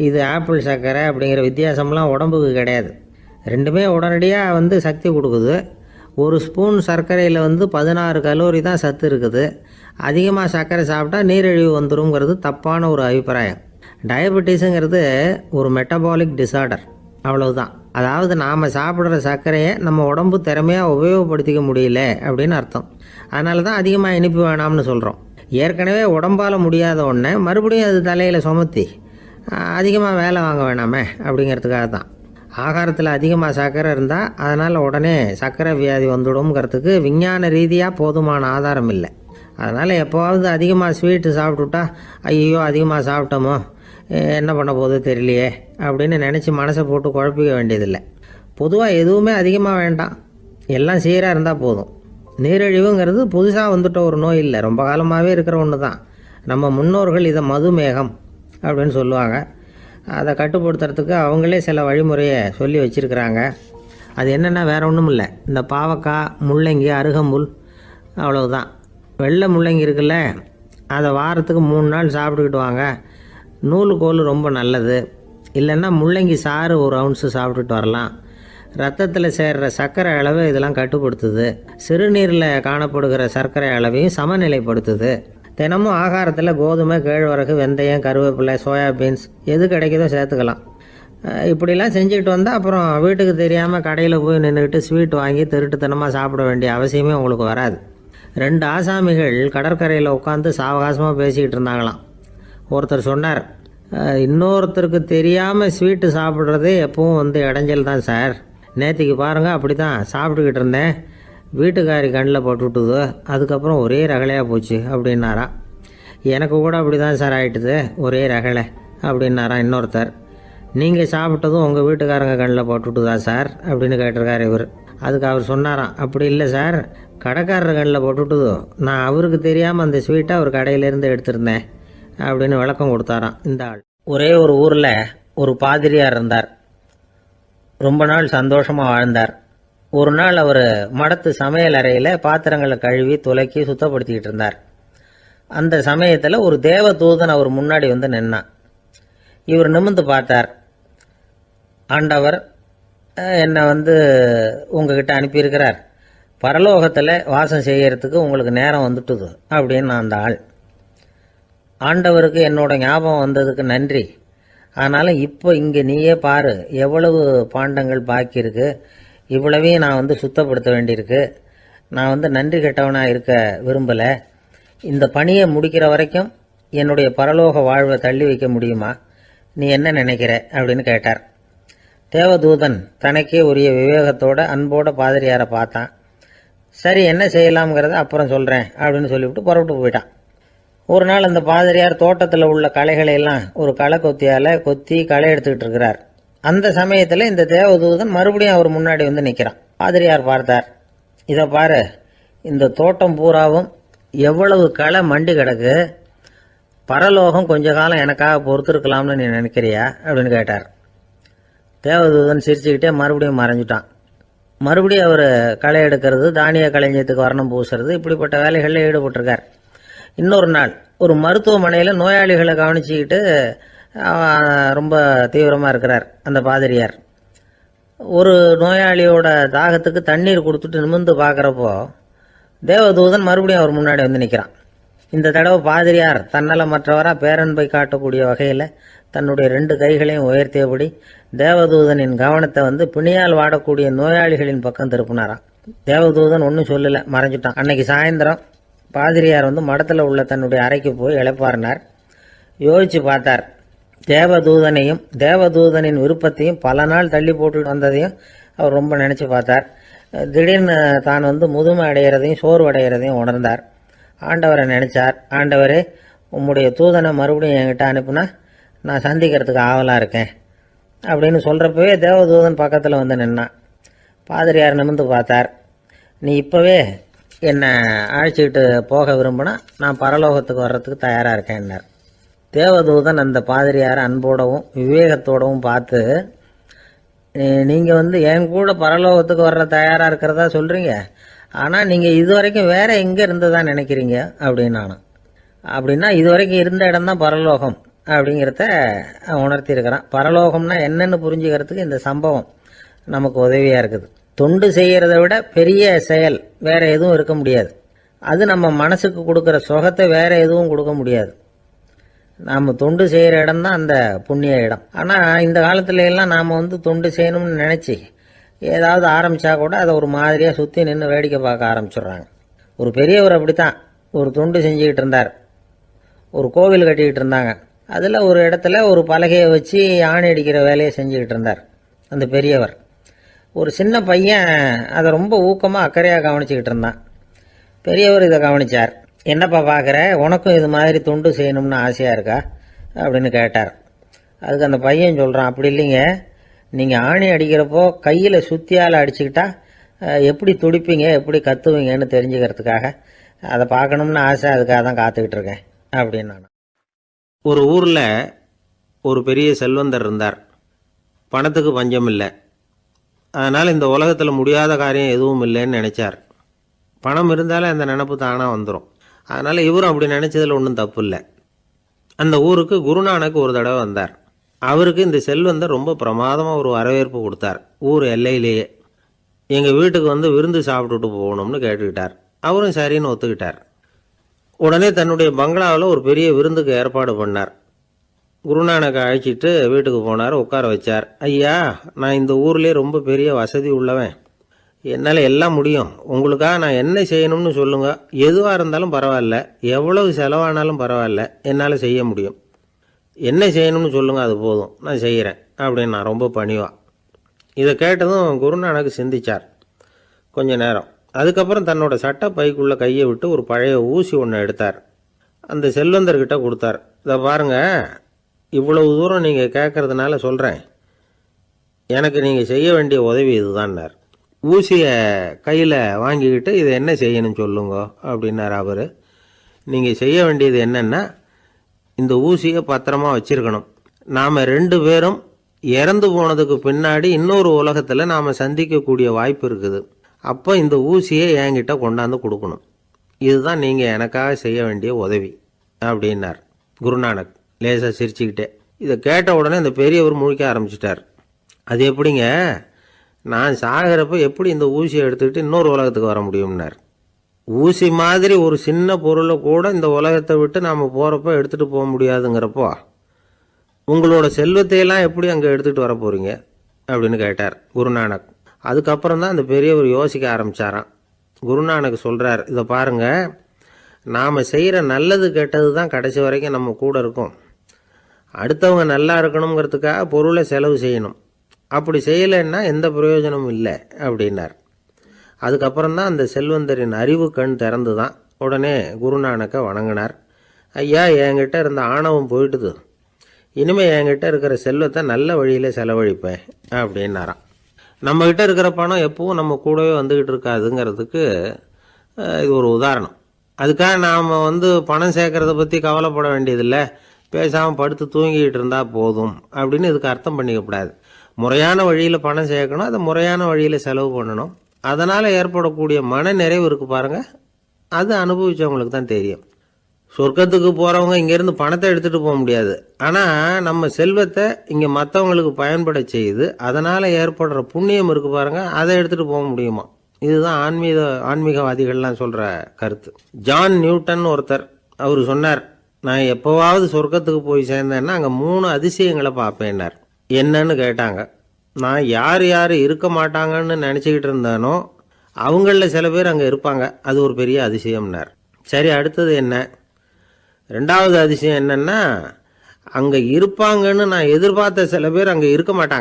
Speaker 1: இது ஆப்பிள் சர்க்கரை அப்படிங்கிற வித்தியாசம்லாம் உடம்புக்கு கிடையாது. ரெண்டுமே உடனடியாக சக்தி கொடுக்குது. ஒரு ஸ்பூன் சர்க்கரையில் 16 கலோரி தான் சத்து இருக்குது. அதிகமாக சர்க்கரை சாப்பிட்டா நீரிழிவு வந்துருங்கிறது தப்பான ஒரு அபிப்பிராயம். டயபெட்டிஸுங்கிறது ஒரு மெட்டபாலிக் டிசார்டர், அவ்வளவுதான். அதாவது நாம் சாப்பிட்ற சர்க்கரையை நம்ம உடம்பு திறமையாக உபயோகப்படுத்திக்க முடியல அப்படின்னு அர்த்தம். அதனால தான் அதிகமாக இனிப்பு வேணாம்னு சொல்கிறோம். ஏற்கனவே உடம்பால் முடியாத ஒன்றை மறுபடியும் அது தலையில் சுமத்தி அதிகமாக வேலை வாங்க வேணாமே அப்படிங்கிறதுக்காக தான். ஆகாரத்தில் அதிகமாக சர்க்கரை இருந்தால் அதனால் உடனே சர்க்கரை வியாதி வந்துடும்ங்கிறதுக்கு விஞ்ஞான ரீதியாக போதுமான ஆதாரம் இல்லை. அதனால் எப்போவாவது அதிகமாக ஸ்வீட்டு சாப்பிட்டுட்டா ஐயோ அதிகமாக சாப்பிட்டோமோ என்ன பண்ண போதோ தெரியலையே அப்படின்னு நினச்சி மனசை போட்டு குழப்பிக்க வேண்டியதில்லை. பொதுவாக எதுவுமே அதிகமாக வேண்டாம், எல்லாம் சீராக இருந்தால் போதும். நீரிழிவுங்கிறது புதுசாக வந்துட்ட ஒரு நோய் இல்லை, ரொம்ப காலமாகவே இருக்கிற ஒன்று தான். நம்ம முன்னோர்கள் இதை மதுமேகம் அப்படின்னு சொல்லுவாங்க. அதை கட்டுப்படுத்துறதுக்கு அவங்களே சில வழிமுறையை சொல்லி வச்சுருக்கிறாங்க. அது என்னென்னா வேறு ஒன்றும் இல்லை, இந்த பாவக்காய், முள்ளங்கி, அருகம்புல், அவ்வளவுதான். வெள்ளை முள்ளங்கி இருக்குல்ல, அதை வாரத்துக்கு 3 நாள் சாப்பிட்டுக்கிட்டு வாங்க. நூலுக்கோல் ரொம்ப நல்லது. இல்லைன்னா முள்ளங்கி சாறு 1 ounce சாப்பிட்டுட்டு வரலாம். ரத்தத்தில் சேர்கிற சர்க்கரை அளவை இதெல்லாம் கட்டுப்படுத்துது. சிறுநீரில் காணப்படுகிற சர்க்கரை அளவையும் சமநிலைப்படுத்துது. தினமும் ஆகாரத்தில் கோதுமை, கேழ்வரகு, வெந்தயம், கருவேப்பிலை, சோயாபீன்ஸ் எது கிடைக்குதோ சேர்த்துக்கலாம். இப்படிலாம் செஞ்சுக்கிட்டு வந்தால் அப்புறம் வீட்டுக்கு தெரியாமல் கடையில் போய் நின்றுக்கிட்டு ஸ்வீட் வாங்கி திருட்டுத்தனமாக சாப்பிட வேண்டிய அவசியமே உங்களுக்கு வராது. 2 ஆசாமிகள் கடற்கரையில் உட்காந்து சாவகாசமாக பேசிக்கிட்டு இருந்தாங்களாம். ஒருத்தர் சொன்னார், இன்னொருத்தருக்கு தெரியாமல் ஸ்வீட்டு சாப்பிட்றதே எப்பவும் இடைஞ்சல் தான் சார். நேற்றுக்கு பாருங்கள் அப்படி தான் சாப்பிட்டுக்கிட்டு இருந்தேன், வீட்டுக்காரி கண்ணில் போட்டுவிட்டுது, அதுக்கப்புறம் ஒரே ரகலையாக போச்சு அப்படின்னாரா. எனக்கு கூட அப்படி தான் சார் ஆகிட்டுது, ஒரே ரகலை அப்படின்னாரா இன்னொருத்தர். நீங்கள் சாப்பிட்டதும் உங்கள் வீட்டுக்காரங்க கண்ணில் போட்டுவிட்டுதா சார் அப்படின்னு கேட்டிருக்காரு இவர். அதுக்கு அவர் சொன்னாராம், அப்படி இல்லை சார், கடைக்காரர் கண்ணில் போட்டுவிட்டுதோ, நான் அவருக்கு தெரியாமல் அந்த ஸ்வீட்டை அவர் கடையிலேருந்து எடுத்திருந்தேன் அப்படின்னு விளக்கம் கொடுத்தாராம் இந்த ஆள். ஒரே ஒரு ஊரில் ஒரு பாதிரியார் இருந்தார். ரொம்ப நாள் சந்தோஷமாக வாழ்ந்தார். ஒரு நாள் அவர் மடத்து சமையல் அறையில் பாத்திரங்களை கழுவி துலக்கி சுத்தப்படுத்திக்கிட்டு இருந்தார். அந்த சமயத்தில் ஒரு தேவதூதன் அவர் முன்னாடி நின்னான். இவர் நிமிர்ந்து பார்த்தார். ஆண்டவர் என்னை உங்ககிட்ட அனுப்பியிருக்கிறார், பரலோகத்தில் வாசம் செய்யறதுக்கு உங்களுக்கு நேரம் வந்துட்டுது அப்படின்னு அந்த ஆள். ஆண்டவருக்கு என்னோட ஞாபகம் வந்ததுக்கு நன்றி. ஆனாலும் இப்போ இங்கே நீயே பாரு, எவ்வளவு பாண்டங்கள் பாக்கி இருக்கு, இவ்வளவையும் நான் சுத்தப்படுத்த வேண்டியிருக்கு. நான் நன்றி கெட்டவனாக இருக்க விரும்பலை. இந்த பணியை முடிக்கிற வரைக்கும் என்னுடைய பரலோக வாழ்வை தள்ளி வைக்க முடியுமா? நீ என்ன நினைக்கிற அப்படின்னு கேட்டார். தேவதூதன் தனக்கே உரிய விவேகத்தோட அன்போட பாதிரியாரை பார்த்தான். சரி, என்ன செய்யலாம்ங்கிறத அப்புறம் சொல்கிறேன் அப்படின்னு சொல்லிவிட்டு புறப்பட்டு போயிட்டான். ஒரு நாள் அந்த பாதிரியார் தோட்டத்தில் உள்ள களைகளை எல்லாம் ஒரு களை கொத்தியால் கொத்தி களை எடுத்துக்கிட்டு இருக்கிறார். அந்த சமயத்தில் இந்த தேவதூதன் மறுபடியும் அவர் முன்னாடி நிற்கிறான். பாதிரியார் பார்த்தார். இதை பாரு, இந்த தோட்டம் பூராவும் எவ்வளவு களை மண்டி கிடக்கு, பரலோகம் கொஞ்ச காலம் எனக்காக பொறுத்திருக்கலாம்னு நீ நினைக்கிறியா அப்படின்னு கேட்டார். தேவதூதன் சிரிச்சுக்கிட்டே மறுபடியும் மறைஞ்சிட்டான். மறுபடியும் அவர் களை எடுக்கிறது, தானிய களஞ்சியத்துக்கு வர்ணம் பூசுறது, இப்படிப்பட்ட வேலைகளில் ஈடுபட்டிருக்கார். இன்னொரு நாள் ஒரு மருத்துவமனையில் நோயாளிகளை கவனிச்சுக்கிட்டு ரொம்ப தீவிரமாக இருக்கிறார் அந்த பாதிரியார். ஒரு நோயாளியோட தாகத்துக்கு தண்ணீர் கொடுத்துட்டு நிமிர்ந்து பார்க்குறப்போ தேவதூதன் மறுபடியும் அவர் முன்னாடி வந்து நிற்கிறான். இந்த தடவை பாதிரியார் தன்னலமற்றவராக பேரன்பை காட்டக்கூடிய வகையில் தன்னுடைய 2 கைகளையும் உயர்த்தியபடி தேவதூதனின் கவனத்தை வந்து பிணியால் வாடக்கூடிய நோயாளிகளின் பக்கம் திருப்பினாராம். தேவதூதன் ஒன்றும் சொல்லலை, மறைஞ்சிட்டான். அன்னைக்கு சாயந்தரம் பாதிரியார் வந்து மடத்தில் உள்ள தன்னுடைய அறைக்கு போய் இளைப்பாறினார். யோசிச்சு பார்த்தார். தேவதூதனையும் தேவதூதனின் விருப்பத்தையும் பல நாள் தள்ளி போட்டு வந்ததையும் அவர் ரொம்ப நினச்சி பார்த்தார். திடீர்னு தான் வந்து முதுமை அடைகிறதையும் சோர்வு அடைகிறதையும் உணர்ந்தார். ஆண்டவரை நினச்சார். ஆண்டவரே, உம்முடைய தூதனை மறுபடியும் என்கிட்ட அனுப்புனா நான் சந்திக்கிறதுக்கு ஆவலாக இருக்கேன் அப்படின்னு சொல்கிறப்பவே தேவதூதன் பக்கத்தில் வந்து நின்னான். பாதிரியார் நிமிர்ந்து பார்த்தார். நீ இப்போவே என்னை அழைச்சிக்கிட்டு போக விரும்பினா நான் பரலோகத்துக்கு வர்றதுக்கு தயாராக இருக்கேன்னார். தேவதூதன் அந்த பாதிரியாரை அன்போடவும் விவேகத்தோடவும் பார்த்து, நீங்கள் வந்து என் கூட பரலோகத்துக்கு வர்ற தயாராக இருக்கிறதா சொல்கிறீங்க, ஆனால் நீங்கள் இது வரைக்கும் வேறு எங்கே இருந்ததா நினைக்கிறீங்க அப்படின்னு நானும். அப்படின்னா இது வரைக்கும் இருந்த இடம் தான் பரலோகம் அப்படிங்கிறத உணர்த்தியிருக்கிறான். பரலோகம்னா என்னென்னு புரிஞ்சுக்கிறதுக்கு இந்த சம்பவம் நமக்கு உதவியாக இருக்குது. தொண்டு செய்கிறத விட பெரிய செயல் வேறு எதுவும் இருக்க முடியாது. அது நம்ம மனசுக்கு கொடுக்குற சுகத்தை வேறு எதுவும் கொடுக்க முடியாது. நாம் தொண்டு செய்கிற இடம் தான் அந்த புண்ணிய இடம். ஆனால் இந்த காலத்துல எல்லாம் நாம் வந்து தொண்டு செய்யணும்னு நினச்சி ஏதாவது ஆரம்பித்தா கூட அதை ஒரு மாதிரியாக சுற்றி நின்று வேடிக்கை பார்க்க ஆரம்பிச்சிடுறாங்க. ஒரு பெரியவர் அப்படித்தான் ஒரு தொண்டு செஞ்சுக்கிட்டு இருந்தார். ஒரு கோவில் கட்டிக்கிட்டு இருந்தாங்க. அதில் ஒரு இடத்துல ஒரு பலகையை வச்சு ஆணி அடிக்கிற வேலையை செஞ்சுக்கிட்டு இருந்தார் அந்த பெரியவர். ஒரு சின்ன பையன் அதை ரொம்ப ஊக்கமாக அக்கறையாக கவனிச்சுக்கிட்டு இருந்தான். பெரியவர் இதை கவனித்தார். என்னப்பா பார்க்குற, உனக்கும் இது மாதிரி தொண்டு செய்யணும்னு ஆசையாக இருக்கா அப்படின்னு கேட்டார். அதுக்கு அந்த பையன் சொல்கிறான், அப்படி இல்லைங்க, நீங்கள் ஆணி அடிக்கிறப்போ கையில் சுத்தியால் அடிச்சுக்கிட்டா எப்படி துடிப்பீங்க எப்படி கத்துவீங்கன்னு தெரிஞ்சுக்கிறதுக்காக அதை பார்க்கணும்னு ஆசை, அதுக்காக தான் காத்துக்கிட்டு இருக்கேன் அப்படின்னு நான்.
Speaker 2: ஒரு ஊரில் ஒரு பெரிய செல்வந்தர் இருந்தார். பணத்துக்கு பஞ்சம் இல்லை. அதனால் இந்த உலகத்தில் முடியாத காரியம் எதுவும் இல்லைன்னு நினச்சார். பணம் இருந்தாலே அந்த நினப்பு தானாக வந்துடும். அதனால் இவரும் அப்படி நினச்சதில் ஒன்றும் தப்பு இல்லை. அந்த ஊருக்கு குருநானக் ஒரு தடவை வந்தார். அவருக்கு இந்த செல்வந்தர் ரொம்ப பிரமாதமாக ஒரு வரவேற்பு கொடுத்தார். ஊர் எல்லையிலேயே எங்கள் வீட்டுக்கு வந்து விருந்து சாப்பிட்டுட்டு போகணும்னு கேட்டுக்கிட்டார். அவரும் சரின்னு ஒத்துக்கிட்டார். உடனே தன்னுடைய பங்களாவில் ஒரு பெரிய விருந்துக்கு ஏற்பாடு பண்ணார். குருநானக்கை அழைச்சிட்டு வீட்டுக்கு போனார். உட்கார வச்சார். ஐயா, நான் இந்த ஊர்லேயே ரொம்ப பெரிய வசதி உள்ளவன். என்னால் எல்லாம் முடியும். உங்களுக்காக நான் என்ன செய்யணும்னு சொல்லுங்கள். எதுவாக இருந்தாலும் பரவாயில்ல, எவ்வளவு செலவானாலும் பரவாயில்ல, என்னால் செய்ய முடியும். என்ன செய்யணும்னு சொல்லுங்கள், அது போதும், நான் செய்கிறேன் அப்படின்னு நான் ரொம்ப பணிவா. இதை கேட்டதும் குருநானக் சிந்திச்சார் கொஞ்ச நேரம். அதுக்கப்புறம் தன்னோட சட்டை பைக்குள்ளே கையை விட்டு ஒரு பழைய ஊசி ஒன்று எடுத்தார். அந்த செல்வந்தர்கிட்ட கொடுத்தார். இதை பாருங்கள், இவ்வளவு தூரம் நீங்கள் கேட்கறதுனால சொல்கிறேன். எனக்கு நீங்கள் செய்ய வேண்டிய உதவி இதுதான்னார். ஊசியை கையில் வாங்கிக்கிட்டு இதை என்ன செய்யணும்னு சொல்லுங்க அப்படின்னார் அவர். நீங்கள் செய்ய வேண்டியது என்னென்னா, இந்த ஊசியை பத்திரமா வச்சிருக்கணும். நாம் 2 பேரும் இறந்து போனதுக்கு பின்னாடி இன்னொரு உலகத்தில் நாம் சந்திக்கக்கூடிய வாய்ப்பு இருக்குது. அப்போ இந்த ஊசியை என்கிட்ட கொண்டாந்து கொடுக்கணும். இதுதான் நீங்கள் எனக்காக செய்ய வேண்டிய உதவி அப்படின்னார் குருநானக் லேசாக சிரிச்சுக்கிட்டே. இதை கேட்ட உடனே இந்த பெரியவர் முழிக்க ஆரம்பிச்சிட்டார். அது எப்படிங்க, நான் சாகிறப்ப எப்படி இந்த ஊசியை எடுத்துக்கிட்டு இன்னொரு உலகத்துக்கு வர முடியும்னார். ஊசி மாதிரி ஒரு சின்ன பொருளை கூட இந்த உலகத்தை விட்டு நாம் போகிறப்போ எடுத்துகிட்டு போக முடியாதுங்கிறப்போ உங்களோட செல்வத்தையெல்லாம் எப்படி அங்கே எடுத்துகிட்டு வர போகிறீங்க அப்படின்னு கேட்டார் குருநானக். அதுக்கப்புறம் தான் அந்த பெரியவர் யோசிக்க ஆரம்பித்தாராம். குருநானக் சொல்கிறார், இதை பாருங்கள், நாம் செய்கிற நல்லது கெட்டது தான் கடைசி வரைக்கும் நம்ம கூட இருக்கும். அடுத்தவங்க நல்லா இருக்கணுங்கிறதுக்காக பொருளை செலவு செய்யணும். அப்படி செய்யலைன்னா எந்த பிரயோஜனமும் இல்லை அப்படின்னார். அதுக்கப்புறம் தான் அந்த செல்வந்தரின் அறிவு கண் திறந்து தான் உடனே குருநானக்கை வணங்கினார். ஐயா, என்கிட்ட இருந்த ஆணவம் போயிட்டுது. இனிமேல் என்கிட்ட இருக்கிற செல்வத்தை நல்ல வழியில் செலவழிப்பேன் அப்படின்னாராம். நம்மக்கிட்ட இருக்கிற பணம் எப்பவும் நம்ம கூடவே வந்துக்கிட்டு இருக்காதுங்கிறதுக்கு இது ஒரு உதாரணம். அதுக்காக நாம் பணம் சேர்க்கறத பற்றி கவலைப்பட வேண்டியதில்லை, பேசாமல் படுத்து தூங்கிக்கிட்டு இருந்தால் போதும் அப்படின்னு இதுக்கு அர்த்தம் பண்ணிக்கக்கூடாது. முறையான வழியில் பணம் சேர்க்கணும், அதை முறையான வழியில் செலவு பண்ணணும். அதனால் ஏற்படக்கூடிய மன நிறைவு இருக்குது பாருங்கள், அது அனுபவித்தவங்களுக்கு தான் தெரியும். சொர்க்கத்துக்கு போகிறவங்க இங்கேருந்து பணத்தை எடுத்துகிட்டு போக முடியாது. ஆனால் நம்ம செல்வத்தை இங்கே மற்றவங்களுக்கு பயன்பட செய்யுது, அதனால் ஏற்படுற புண்ணியம் இருக்குது பாருங்கள், அதை எடுத்துகிட்டு போக முடியுமா.
Speaker 1: இதுதான் ஆன்மீகவாதிகள்லாம் சொல்கிற கருத்து. ஜான் நியூட்டன் ஒருத்தர், அவர் சொன்னார், நான் எப்போவாவது சொர்க்கத்துக்கு போய் சேர்ந்தேன்னா அங்கே 3 அதிசயங்களை பார்ப்பேன்னார். என்னன்னு கேட்டாங்க. நான் யார் யார் இருக்க மாட்டாங்கன்னு நினச்சிக்கிட்டு இருந்தானோ அவங்களில் சில பேர் அங்கே இருப்பாங்க, அது ஒரு பெரிய அதிசயம்னார். சரி, அடுத்தது என்ன? 2வது அதிசயம் என்னன்னா, அங்கே இருப்பாங்கன்னு நான் எதிர்பார்த்த சில பேர் அங்கே இருக்க மாட்டாங்க.